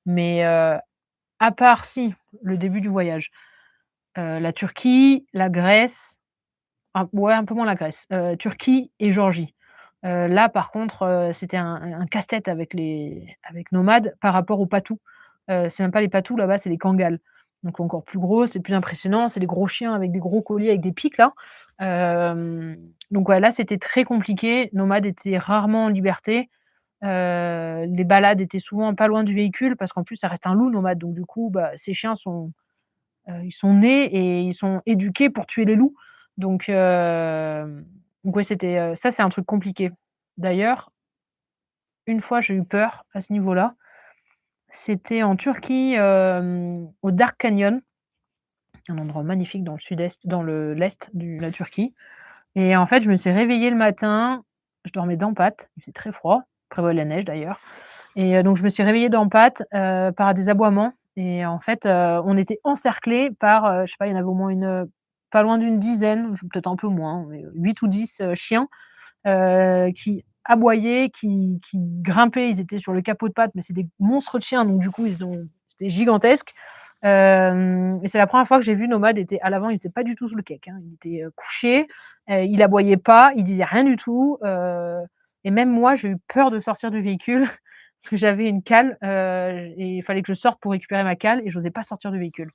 Mais à part si, le début du voyage, la Turquie, la Grèce, ouais, un peu moins la Grèce, Turquie et Géorgie. Là, par contre, c'était un casse-tête avec Nomade par rapport aux patous. C'est même pas les patous là-bas, c'est les Kangals. Donc encore plus gros, c'est plus impressionnant, c'est des gros chiens avec des gros colliers avec des pics là. Hem, donc ouais, là, c'était très compliqué. Nomade était rarement en liberté. Les balades étaient souvent pas loin du véhicule parce qu'en plus ça reste un loup Nomade, donc du coup, bah, ces chiens ils sont nés et ils sont éduqués pour tuer les loups. Donc ouais, ça, c'est un truc compliqué. D'ailleurs, une fois, j'ai eu peur à ce niveau-là. C'était en Turquie, au Dark Canyon, un endroit magnifique dans le sud-est dans l'est de la Turquie et en fait, je me suis réveillée le matin, je dormais dans pattes, il faisait très froid, prévoit de la neige d'ailleurs et donc je me suis réveillée dans pattes, par des aboiements et en fait, on était encerclés par, je sais pas, il y en avait au moins pas loin d'une dizaine, peut-être un peu moins, mais 8 ou 10 chiens, qui aboyaient, qui grimpaient. Ils étaient sur le capot de pâte, mais c'est des monstres de chiens, donc du coup, c'était gigantesque. Et c'est la première fois que j'ai vu Nomade était à l'avant, il était pas du tout sous le cake, hein. Il était, couché, il aboyait pas, il disait rien du tout, et même moi, j'ai eu peur de sortir du véhicule parce que j'avais une cale, et il fallait que je sorte pour récupérer ma cale et j'osais pas sortir du véhicule.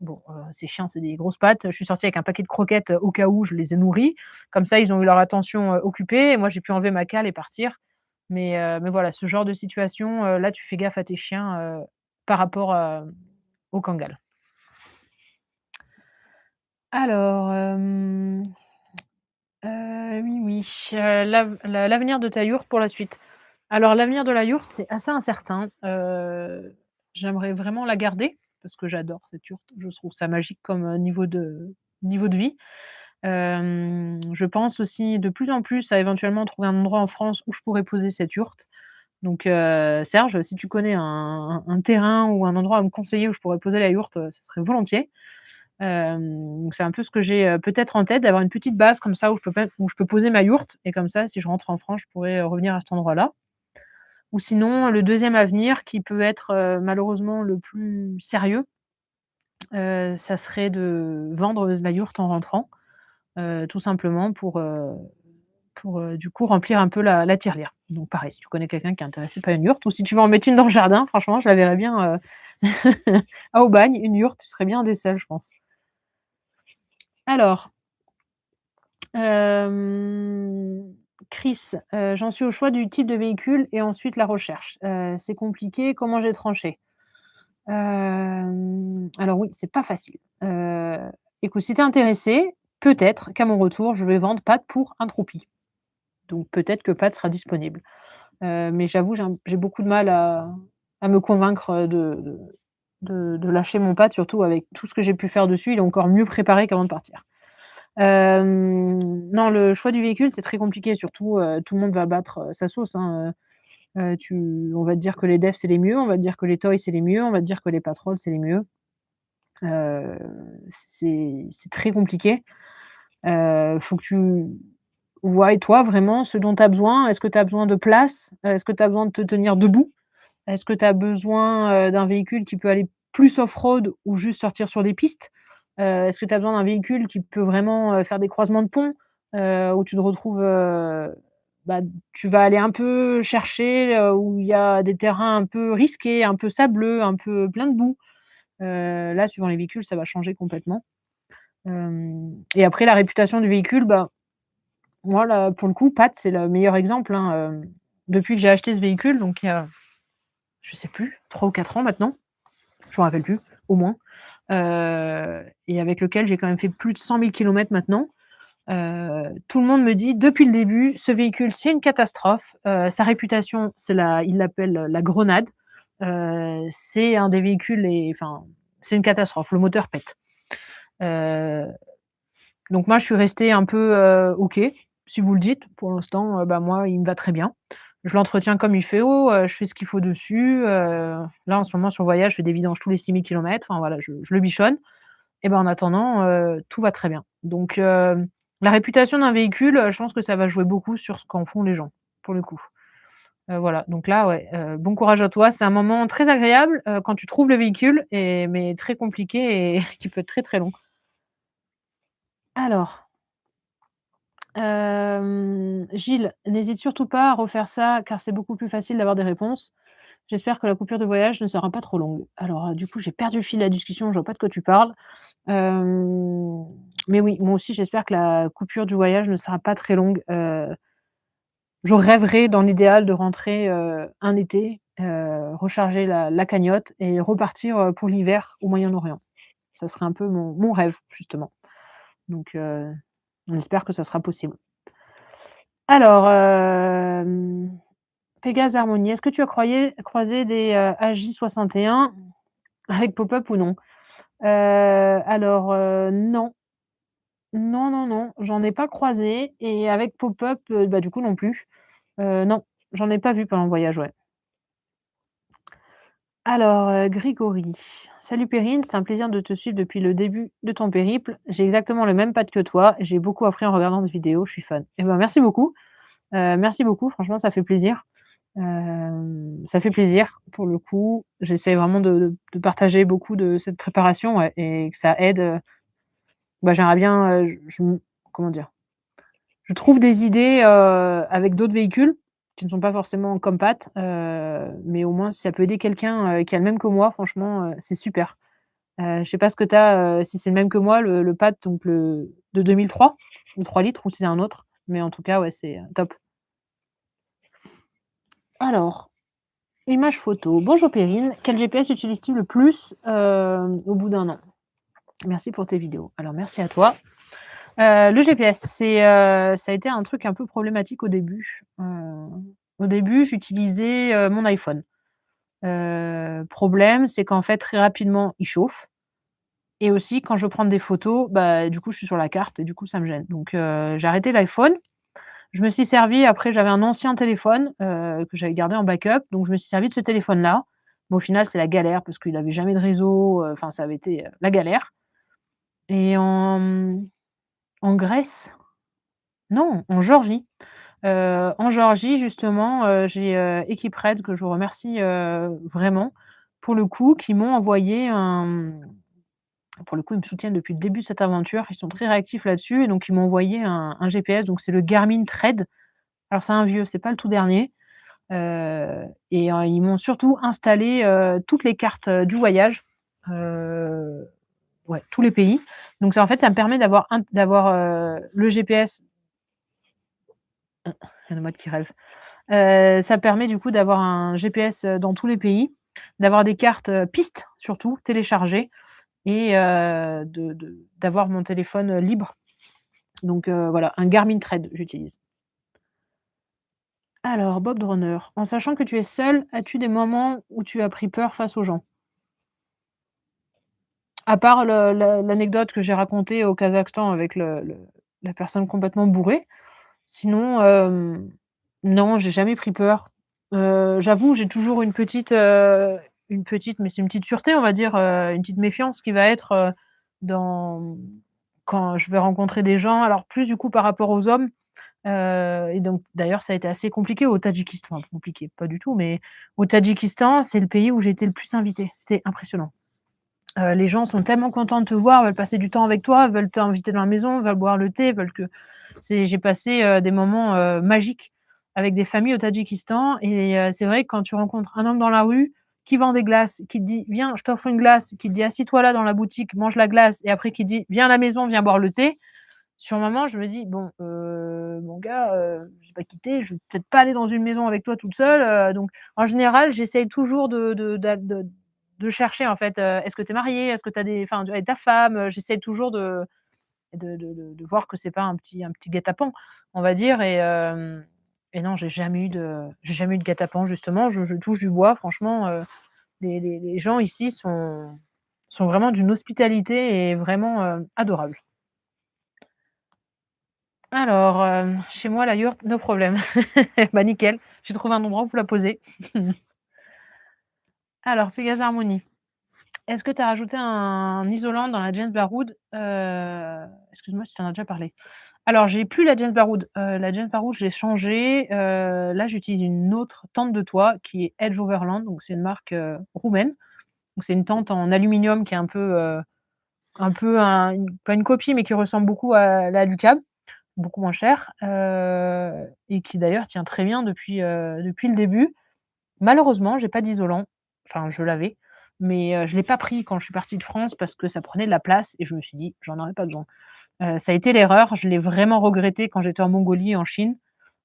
Bon, ces chiens, c'est des grosses pattes. Je suis sortie avec un paquet de croquettes, au cas où, je les ai nourris. Comme ça, ils ont eu leur attention, occupée et moi, j'ai pu enlever ma cale et partir. Mais voilà, ce genre de situation, là, tu fais gaffe à tes chiens, par rapport, au Kangal. Alors, oui, oui, l'avenir de ta yourte pour la suite. Alors l'avenir de la yourte, c'est assez incertain. J'aimerais vraiment la garder parce que j'adore cette yourte. Je trouve ça magique comme, niveau de vie. Je pense aussi de plus en plus à éventuellement trouver un endroit en France où je pourrais poser cette yourte. Donc Serge, si tu connais un terrain ou un endroit à me conseiller où je pourrais poser la yourte, ce serait volontiers. Donc c'est un peu ce que j'ai, peut-être en tête, d'avoir une petite base comme ça où je peux poser ma yourte et comme ça, si je rentre en France, je pourrais, revenir à cet endroit-là. Ou sinon, le deuxième avenir qui peut être, malheureusement le plus sérieux, ça serait de vendre ma yourte en rentrant, tout simplement pour du coup remplir un peu la tirelire. Donc pareil, si tu connais quelqu'un qui est intéressé par une yourte ou si tu veux en mettre une dans le jardin, franchement, je la verrais bien, à Aubagne, une yourte, tu serais bien des selles, je pense. Alors, hem, Chris, j'en suis au choix du type de véhicule et ensuite la recherche. C'est compliqué, comment j'ai tranché? Alors oui, c'est pas facile. Écoute, si tu es intéressé, peut-être qu'à mon retour, je vais vendre Pat pour un Tropy. Donc peut-être que Pat sera disponible. Mais j'avoue, j'ai beaucoup de mal à me convaincre, de lâcher mon Pat, surtout avec tout ce que j'ai pu faire dessus. Il est encore mieux préparé qu'avant de partir. Non, le choix du véhicule, c'est très compliqué, surtout, tout le monde va battre, sa sauce, hein, on va te dire que les defs, c'est les mieux, on va te dire que les toys, c'est les mieux, on va te dire que les patrols, c'est les mieux. Heu, c'est très compliqué. Faut que tu voies, toi, vraiment ce dont tu as besoin. Est-ce que tu as besoin de place? Est-ce que tu as besoin de te tenir debout? Est-ce que tu as besoin, d'un véhicule qui peut aller plus off-road ou juste sortir sur des pistes? Est-ce que tu as besoin d'un véhicule qui peut vraiment, faire des croisements de ponts, où tu te retrouves, bah, tu vas aller un peu chercher, où il y a des terrains un peu risqués, un peu sableux, un peu plein de boue? Là, suivant les véhicules, ça va changer complètement. Et après la réputation du véhicule, bah, moi là, pour le coup, Pat, c'est le meilleur exemple, hein, depuis que j'ai acheté ce véhicule, donc il y a, je sais plus, 3 ou 4 ans maintenant, je me rappelle plus, au moins, et avec lequel j'ai quand même fait plus de 100 000 kilomètres maintenant. Tout le monde me dit depuis le début: «Ce véhicule, c'est une catastrophe, sa réputation, il l'appelle la grenade, c'est un des véhicules et enfin, c'est une catastrophe, le moteur pète». Heu Donc moi, je suis restée un peu, OK, si vous le dites. Pour l'instant, bah, moi, il me va très bien. Je l'entretiens comme il faut, je fais ce qu'il faut dessus, là, en ce moment, sur le voyage, je fais des vidanges tous les 6 000 kilomètres, enfin voilà, je le bichonne et ben, en attendant, tout va très bien. Donc la réputation d'un véhicule, je pense que ça va jouer beaucoup sur ce qu'en font les gens, pour le coup. Voilà, donc là, ouais, bon courage à toi. C'est un moment très agréable, quand tu trouves le véhicule mais très compliqué et qui peut être très, très long. Alors Gilles, n'hésite surtout pas à refaire ça car c'est beaucoup plus facile d'avoir des réponses. J'espère que la coupure de voyage ne sera pas trop longue. Alors, du coup, j'ai perdu le fil de la discussion, je vois pas de quoi tu parles. Hem, mais oui, moi aussi, j'espère que la coupure du voyage ne sera pas très longue. Je rêverais dans l'idéal de rentrer, un été, recharger la cagnotte et repartir, pour l'hiver au Moyen-Orient. Ça serait un peu mon rêve, justement. Donc, on espère que ça sera possible. Alors, Pégase Harmonie, est-ce que tu as croisé des, AJ61 avec pop-up ou non? Alors, non. Non, non, non, j'en ai pas croisé et avec pop-up, bah, du coup non plus. Non, j'en ai pas vu pendant le voyage, ouais. Alors, Grégory: «Salut Perrine, c'est un plaisir de te suivre depuis le début de ton périple. J'ai exactement le même pattern que toi et j'ai beaucoup appris en regardant tes vidéos, je suis fan». Eh ben, merci beaucoup, franchement ça fait plaisir. Ça fait plaisir pour le coup. J'essaie vraiment de partager beaucoup de cette préparation, ouais, et que ça aide, bah, j'aimerais bien, je comment dire? Je trouve des idées, avec d'autres véhicules qui ne sont pas forcément comme Pat, mais au moins si ça peut aider quelqu'un, qui a le même que moi, franchement, c'est super. Je sais pas ce que tu as, si c'est le même que moi, le Pat, donc le de 2003, le 3 litres ou si c'est un autre, mais en tout cas, ouais, c'est, top. Alors, image photo. Bonjour Perrine, quel GPS utilises-tu le plus, au bout d'un an? Merci pour tes vidéos. Alors merci à toi. Le GPS, ça a été un truc un peu problématique au début. Au début, j'utilisais, mon iPhone. Problème, c'est qu'en fait, très rapidement, il chauffe et aussi quand je veux prendre des photos, bah, du coup, je suis sur la carte et du coup, ça me gêne. Donc j'ai arrêté l'iPhone. Je me suis servi après j'avais un ancien téléphone, que j'avais gardé en backup, donc je me suis servi de ce téléphone-là. Mais au final, c'est la galère parce qu'il avait jamais de réseau, enfin ça avait été, la galère et en Grèce non, en Géorgie. En Géorgie justement, j'ai, Equipread que je remercie, vraiment pour le coup, qui m'ont envoyé pour le coup, ils me soutiennent depuis le début de cette aventure. Ils sont très réactifs là-dessus et donc ils m'ont envoyé un GPS, donc c'est le Garmin Thread. Alors c'est un vieux, c'est pas le tout dernier, et ils m'ont surtout installé, toutes les cartes, du voyage, heu, ouais, tous les pays. Donc ça, en fait, ça me permet d'avoir, le GPS. Il y en a mode qui rêve. Ça permet du coup d'avoir un GPS, dans tous les pays, d'avoir des cartes, pistes surtout téléchargées et d'avoir mon téléphone, libre. Donc voilà, un Garmin Thread, j'utilise. Alors Bob Drummer, en sachant que tu es seul, as-tu des moments où tu as pris peur face aux gens? À part l'anecdote que j'ai racontée au Kazakhstan avec le la personne complètement bourrée, sinon, non, j'ai jamais pris peur. J'avoue, j'ai toujours une petite mais c'est une petite sûreté, on va dire, une petite méfiance qui va être, dans quand je vais rencontrer des gens, alors plus du coup par rapport aux hommes, et donc d'ailleurs ça a été assez compliqué au Tadjikistan, enfin compliqué, pas du tout, mais au Tadjikistan, c'est le pays où j'ai été le plus invitée. C'était impressionnant. Les gens sont tellement contents de te voir, veulent passer du temps avec toi, veulent t'inviter dans la maison, veulent boire le thé, veulent que j'ai passé, des moments, magiques avec des familles au Tadjikistan et c'est vrai que quand tu rencontres un homme dans la rue qui vend des glaces, qui te dit: «Viens, je t'offre une glace», qui te dit: «Assis-toi là dans la boutique, mange la glace» et après qui dit: «Viens à la maison, viens boire le thé». Sur le moment, je me dis: «Bon, mon gars, je vais pas quitter, je vais peut-être pas aller dans une maison avec toi toute seule», donc en général, j'essaye toujours de chercher en fait, est-ce que tu es marié? Est-ce que tu as des enfin, avec ta femme? J'essaie toujours de voir que c'est pas un petit guet-apens, on va dire et non, j'ai jamais eu de guet-apens justement, je touche du bois franchement, les gens ici sont vraiment d'une hospitalité et vraiment, adorables. Alors, chez moi la yourte, no problème. Bah, nickel, j'ai trouvé un endroit où la poser. Alors Pégase Harmonie, est-ce que tu as rajouté un isolant dans la Jens Baroud? Excuse-moi si tu en as déjà parlé. Alors j'ai plus la Jens Baroud, la Jens Baroud je l'ai changée, là j'utilise une autre tente de toit qui est Edge Overland, donc c'est une marque, roumaine. Donc c'est une tente en aluminium qui est un peu pas une copie, mais qui ressemble beaucoup à la Lucab, beaucoup moins chère, et qui d'ailleurs tient très bien depuis le début. Malheureusement, j'ai pas d'isolant, enfin je l'avais, mais je l'ai pas pris quand je suis partie de France parce que ça prenait de la place et je me suis dit: «J'en aurais pas besoin». Ça a été l'erreur, je l'ai vraiment regretté quand j'étais en Mongolie et en Chine,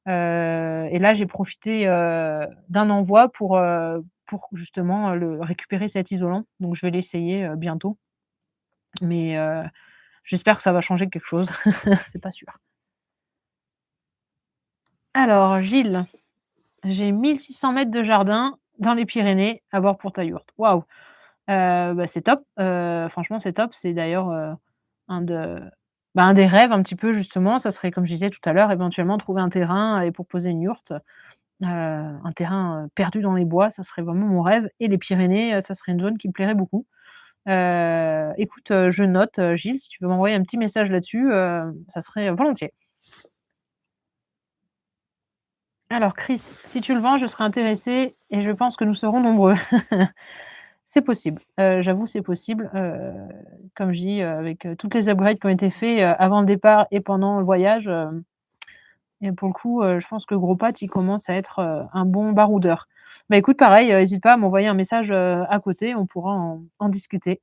et là j'ai profité, d'un envoi pour justement, le récupérer cet isolant, donc je vais l'essayer, bientôt, mais j'espère que ça va changer quelque chose, c'est pas sûr. Alors Gilles, j'ai 1 600 m de jardin dans les Pyrénées, à voir pour ta yourte. Waouh! Bah, c'est top, franchement c'est top. C'est d'ailleurs, un de un des rêves un petit peu justement, ça serait comme je disais tout à l'heure, éventuellement trouver un terrain et pour poser une yourte, un terrain, perdu dans les bois, ça serait vraiment mon rêve et les Pyrénées, ça serait une zone qui me plairait beaucoup. Écoute, je note, Gilles, si tu veux m'envoyer un petit message là-dessus, ça serait volontiers. Alors Chris, si tu le vends, je serai intéressée et je pense que nous serons nombreux. C'est possible, j'avoue c'est possible, comme je dis, avec, toutes les upgrades qui ont été faits, avant le départ et pendant le voyage, et pour le coup, je pense que Gros Pat, il commence à être, un bon baroudeur. Bah, écoute pareil, hésite pas à m'envoyer un message, à côté, on pourra en discuter.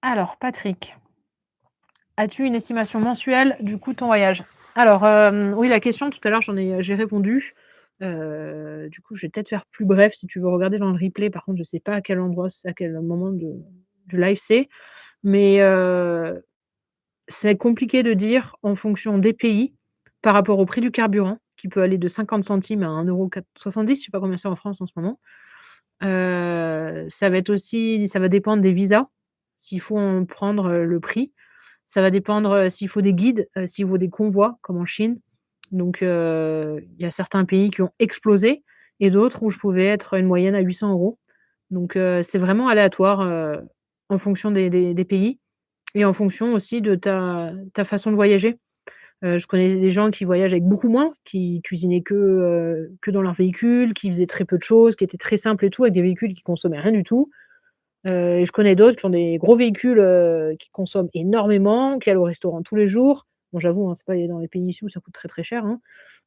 Alors Patrick, as-tu une estimation mensuelle du coût de ton voyage? Alors, oui la question tout à l'heure j'ai répondu. Du coup, je vais peut-être faire plus bref si tu veux regarder dans le replay. Par contre, je sais pas à quel endroit à quel moment du live c'est. Mais, c'est compliqué de dire en fonction des pays, par rapport au prix du carburant, qui peut aller de 50 centimes à 1,70 €, je sais pas combien c'est en France en ce moment. Ça va dépendre des visas, s'il faut en prendre, le prix. Ça va dépendre, s'il faut des guides, s'il faut des convois comme en Chine. Donc, il y a certains pays qui ont explosé et d'autres où je pouvais être une moyenne à 800 €. Donc, c'est vraiment aléatoire, en fonction des pays et en fonction aussi de ta façon de voyager. Je connais des gens qui voyagent avec beaucoup moins, qui cuisinaient que dans leur véhicule, qui faisaient très peu de choses, qui étaient très simples et tout, avec des véhicules qui consommaient rien du tout. Et je connais d'autres qui ont des gros véhicules, qui consomment énormément, qui allent au restaurant tous les jours. Bon, j'avoue, hein, c'est pas dans les pays ici où ça coûte très, très cher, hein.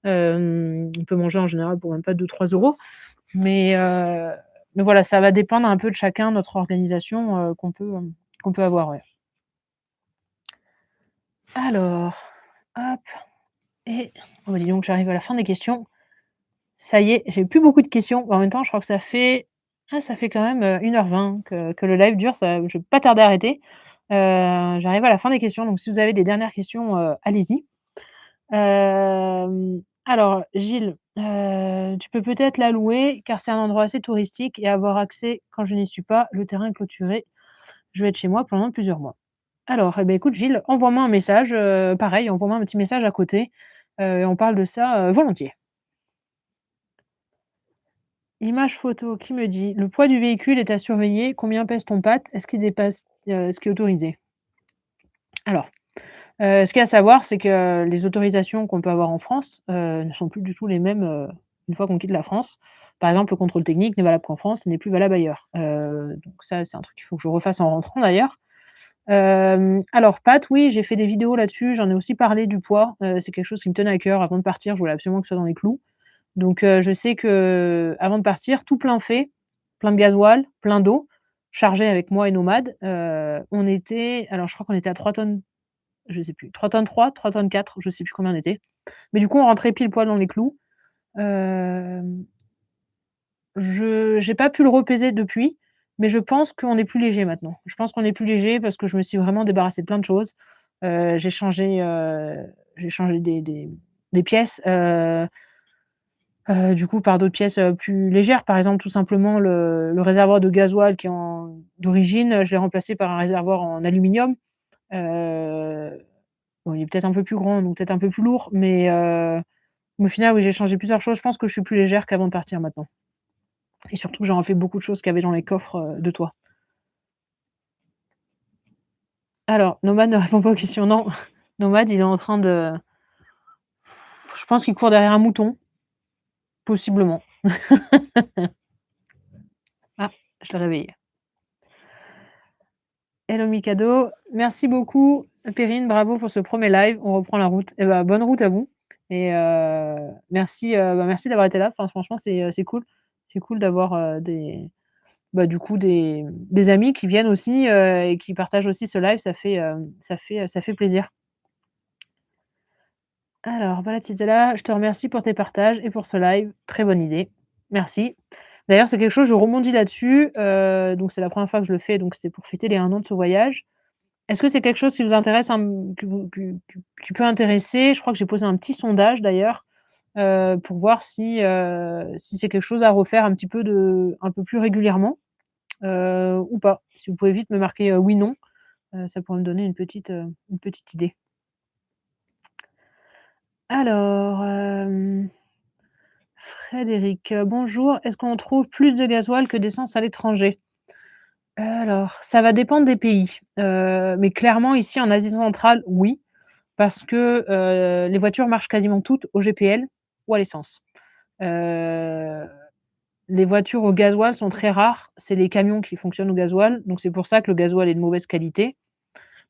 On peut manger en général pour même pas 2 3 €. Mais mais voilà, ça va dépendre un peu de chacun, notre organisation, qu'on peut avoir, ouais. Alors, hop et oh bah, dis donc, j'arrive à la fin des questions. Ça y est, j'ai plus beaucoup de questions. En même temps, je crois que ça fait quand même, 1 h 20 que le live dure, ça je vais pas tarder à arrêter. J'arrive à la fin des questions, donc si vous avez des dernières questions, allez-y. Alors Gilles, tu peux peut-être la louer car c'est un endroit assez touristique et avoir accès quand je n'y suis pas, le terrain est clôturé. Je vais être chez moi pendant plusieurs mois. Alors, eh beh, écoute Gilles, envoie-moi un message, pareil, envoie-moi un petit message à côté, et on parle de ça, volontiers. Image photo qui me dit: «Le poids du véhicule est à surveiller. Combien pèse ton pack? Est-ce qu'il dépasse, ce qui est autorisé?» Alors, ce qu'il y a à savoir, c'est que les autorisations qu'on peut avoir en France, ne sont plus du tout les mêmes, une fois qu'on quitte la France. Par exemple, le contrôle technique n'est valable qu'en France et n'est plus valable ailleurs. Donc ça, c'est un truc qu'il faut que je refasse en rentrant d'ailleurs. Alors pâtes, oui, j'ai fait des vidéos là-dessus, j'en ai aussi parlé du poids, c'est quelque chose qui me tenait à cœur avant de partir, je voulais absolument que ce soit dans les clous. Donc je sais qu'avant de partir, tout plein fait, plein de gasoil, plein d'eau, chargé avec moi et Nomade, on était alors je crois qu'on était à 3 tonnes, je sais plus, 3 tonnes 3, 3 tonnes 4, je sais plus combien on était. Mais du coup, on rentrait pile poil dans les clous. Hem, je j'ai pas pu le repeser depuis, mais je pense qu'on est plus léger maintenant. Je pense qu'on est plus léger parce que je me suis vraiment débarrassée de plein de choses. Heu, j'ai changé, heu, j'ai changé des pièces, du coup, par d'autres pièces, plus légères. Par exemple, tout simplement le réservoir de gasoil qui est en d'origine, je l'ai remplacé par un réservoir en aluminium. Heu, bon, il est peut-être un peu plus grand, donc peut-être un peu plus lourd, mais au final, oui, j'ai changé plusieurs choses. Je pense que je suis plus légère qu'avant de partir maintenant et surtout que j'ai refait beaucoup de choses qu'il y avait dans les coffres, de toi. Alors, Nomade ne répond pas aux questions, non. Nomade, il est en train de je pense qu'il court derrière un mouton, possiblement. Ah, je l'ai réveillé. Hello Mikado, merci beaucoup Perrine, bravo pour ce premier live. On reprend la route. Et bah, bonne route à vous et merci, merci d'avoir été là. Enfin franchement c'est cool. C'est cool d'avoir, du coup des amis qui viennent aussi, et qui partagent aussi ce live. Ça fait plaisir. Alors voilà, tu étais là. Je te remercie pour tes partages et pour ce live. Très bonne idée. Merci. D'ailleurs, c'est quelque chose, je rebondis là-dessus, donc c'est la première fois que je le fais, donc c'est pour fêter les 1 an de ce voyage. Est-ce que c'est quelque chose qui vous intéresse, qui peut intéresser? Je crois que j'ai posé un petit sondage d'ailleurs, pour voir si c'est quelque chose à refaire un peu plus régulièrement, ou pas. Si vous pouvez vite me marquer, oui, non, ça pourrait me donner une petite idée. Alors, Frédéric, bonjour. Est-ce qu'on trouve plus de gasoil que d'essence à l'étranger? Alors, ça va dépendre des pays, mais clairement ici en Asie centrale, oui. Parce que, les voitures marchent quasiment toutes au GPL ou à l'essence. Heu, les voitures au gasoil sont très rares, c'est les camions qui fonctionnent au gasoil, donc c'est pour ça que le gasoil est de mauvaise qualité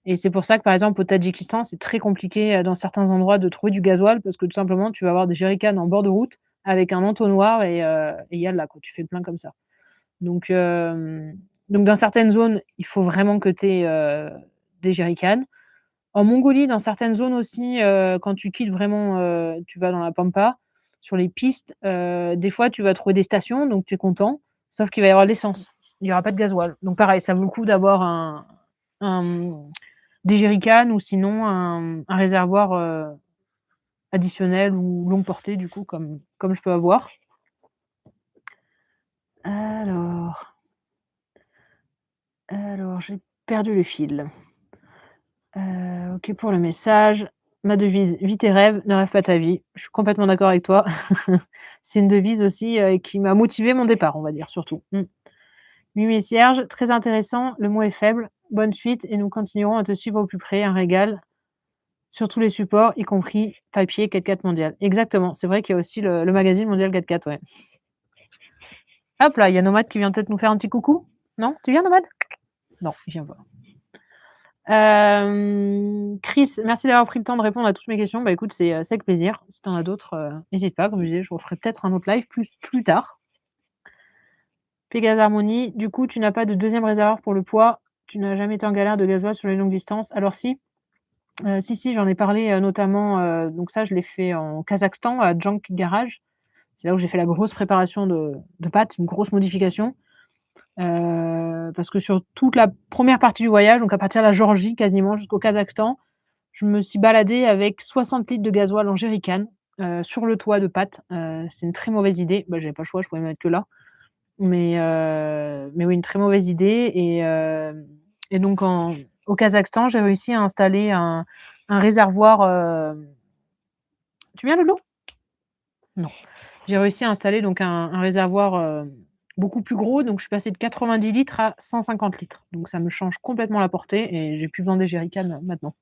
et c'est pour ça que, par exemple, au Tadjikistan, c'est très compliqué, dans certains endroits de trouver du gasoil parce que tout simplement, tu vas avoir des jerrycans en bord de route avec un entonnoir et yallah quoi, tu fais le plein comme ça. Donc dans certaines zones, il faut vraiment que tu aies, des jerrycans. En Mongolie, dans certaines zones aussi, quand tu quittes vraiment, tu vas dans la pampa, sur les pistes, des fois, tu vas trouver des stations, donc tu es content, sauf qu'il va y avoir de l'essence. Il y aura pas de gasoil. Donc pareil, ça vaut le coup d'avoir un, des jerrycans ou sinon un réservoir, additionnel ou longue portée du coup comme je peux avoir. Alors j'ai perdu le fil. OK pour le message. Ma devise: «Vis tes rêves, ne rêve pas ta vie». Je suis complètement d'accord avec toi. C'est une devise aussi, qui m'a motivé mon départ, on va dire surtout. Mimi Cierge, très intéressant, le mot est faible. Bonne suite et nous continuerons à te suivre au plus près, un régal sur tous les supports, y compris papier 4x4 Mondial. Exactement, c'est vrai qu'il y a aussi le magazine Mondial 4x4, ouais. Hop là, il y a Nomade qui vient peut-être nous faire un petit coucou? Non? Tu viens Nomade? Non, il vient pas. Chris, merci d'avoir pris le temps de répondre à toutes mes questions. Bah, écoute, c'est avec plaisir. Si tu en as d'autres, n'hésite pas. Comme je disais, je referai peut-être un autre live plus tard. Pégase Harmonie, du coup, tu n'as pas de deuxième réservoir pour le poids. Tu n'as jamais été en galère de gasoil sur les longues distances. Alors si, si, j'en ai parlé, notamment, donc ça, je l'ai fait en Kazakhstan, à Junk Garage. C'est là où j'ai fait la grosse préparation de pâtes, une grosse modification. Parce que sur toute la première partie du voyage, donc à partir de la Géorgie quasiment jusqu'au Kazakhstan, je me suis baladée avec 60 litres de gasoil en jerrycan, sur le toit de pâtes. C'est une très mauvaise idée. Bah, j'avais pas le choix, je pouvais me mettre que là. Mais oui, une très mauvaise idée et donc au Kazakhstan, j'ai réussi à installer un réservoir, tu viens Loulou? Non. J'ai réussi à installer donc un réservoir, beaucoup plus gros, donc je suis passée de 90 litres à 150 litres. Donc ça me change complètement la portée et j'ai plus besoin des jerrycans maintenant.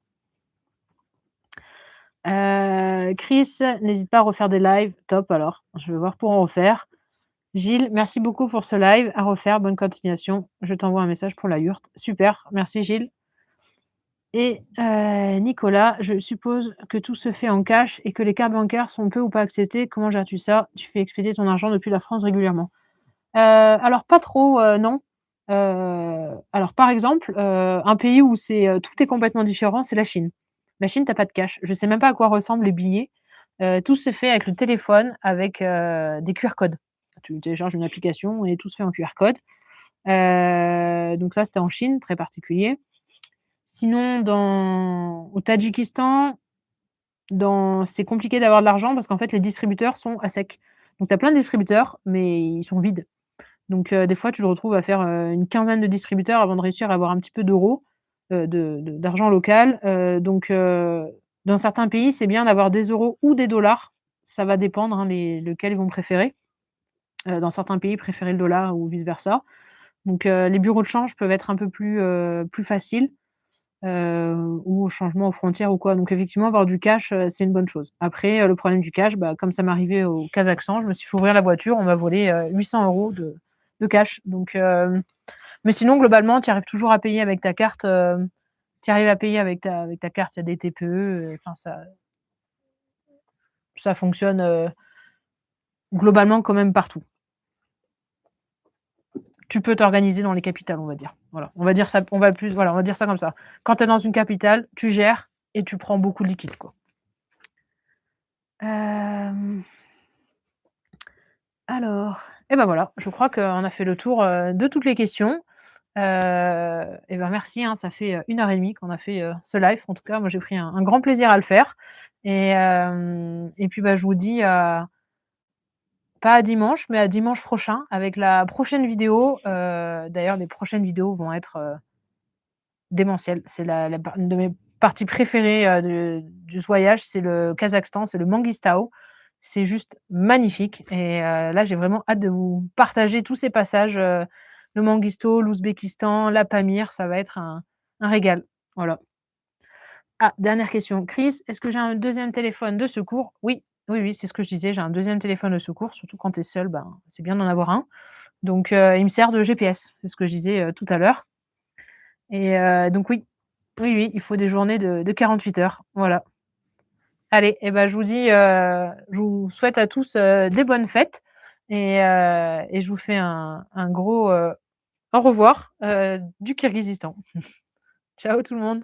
Chris, n'hésite pas à refaire des lives. Top alors, je vais voir pour en refaire. Gilles, merci beaucoup pour ce live. À refaire, bonne continuation. Je t'envoie un message pour la yourte. Super, merci Gilles. Et Nicolas, je suppose que tout se fait en cash et que les cartes bancaires sont peu ou pas acceptées. Comment gères-tu ça? Tu fais expédier ton argent depuis la France régulièrement? Alors pas trop, non. Alors par exemple, un pays où tout est complètement différent, c'est la Chine. La Chine, tu as pas de cash. Je sais même pas à quoi ressemblent les billets. Tout se fait avec le téléphone, avec, des QR codes. Tu télécharges une application et tout se fait en QR code. Donc ça, c'était en Chine, très particulier. Sinon au Tadjikistan, c'est compliqué d'avoir de l'argent parce qu'en fait, les distributeurs sont à sec. Donc tu as plein de distributeurs, mais ils sont vides. Donc des fois, tu te retrouves à faire, une quinzaine de distributeurs avant de réussir à avoir un petit peu d'euros, d'argent local. Dans certains pays, c'est bien d'avoir des euros ou des dollars. Ça va dépendre, hein, lequel ils vont préférer. Dans certains pays, préférer le dollar ou vice versa. Donc les bureaux de change peuvent être un peu plus faciles, ou au changement aux frontières ou quoi. Donc effectivement, avoir du cash, c'est une bonne chose. Après, le problème du cash, bah, comme ça m'est arrivé au Kazakhstan, je me suis fait ouvrir la voiture, on m'a volé, 800 € de cash. Donc mais sinon globalement, tu arrives toujours à payer avec ta carte, tu arrives à payer avec ta carte, il y a des TPE, enfin ça fonctionne, globalement quand même partout. Tu peux t'organiser dans les capitales, on va dire. Voilà, on va dire ça voilà, on va dire ça comme ça. Quand tu es dans une capitale, tu gères et tu prends beaucoup de liquide, quoi. Hem, alors et ben voilà, je crois qu'on a fait le tour, de toutes les questions. Et ben merci, hein, ça fait, 1 heure et demie qu'on a fait, ce live. En tout cas, moi j'ai pris un grand plaisir à le faire et puis, bah, je vous dis pas à dimanche, mais à dimanche prochain avec la prochaine vidéo. D'ailleurs les prochaines vidéos vont être, démentielles. C'est la par une de mes parties préférées, du voyage, c'est le Kazakhstan, c'est le Mangistau. C'est juste magnifique et là, j'ai vraiment hâte de vous partager tous ces passages, le Manguisto, l'Ouzbékistan, la Pamir, ça va être un régal. Voilà. Ah, dernière question. Chris, est-ce que j'ai un deuxième téléphone de secours? Oui, oui, oui, c'est ce que je disais, j'ai un deuxième téléphone de secours, surtout quand tu es seul, ben, c'est bien d'en avoir un. Donc il me sert de GPS, c'est ce que je disais, tout à l'heure et donc oui, oui, oui, il faut des journées de 48 heures, voilà. Allez et ben, je vous souhaite à tous, des bonnes fêtes et je vous fais un gros, au revoir, du Kirghizistan. Ciao tout le monde.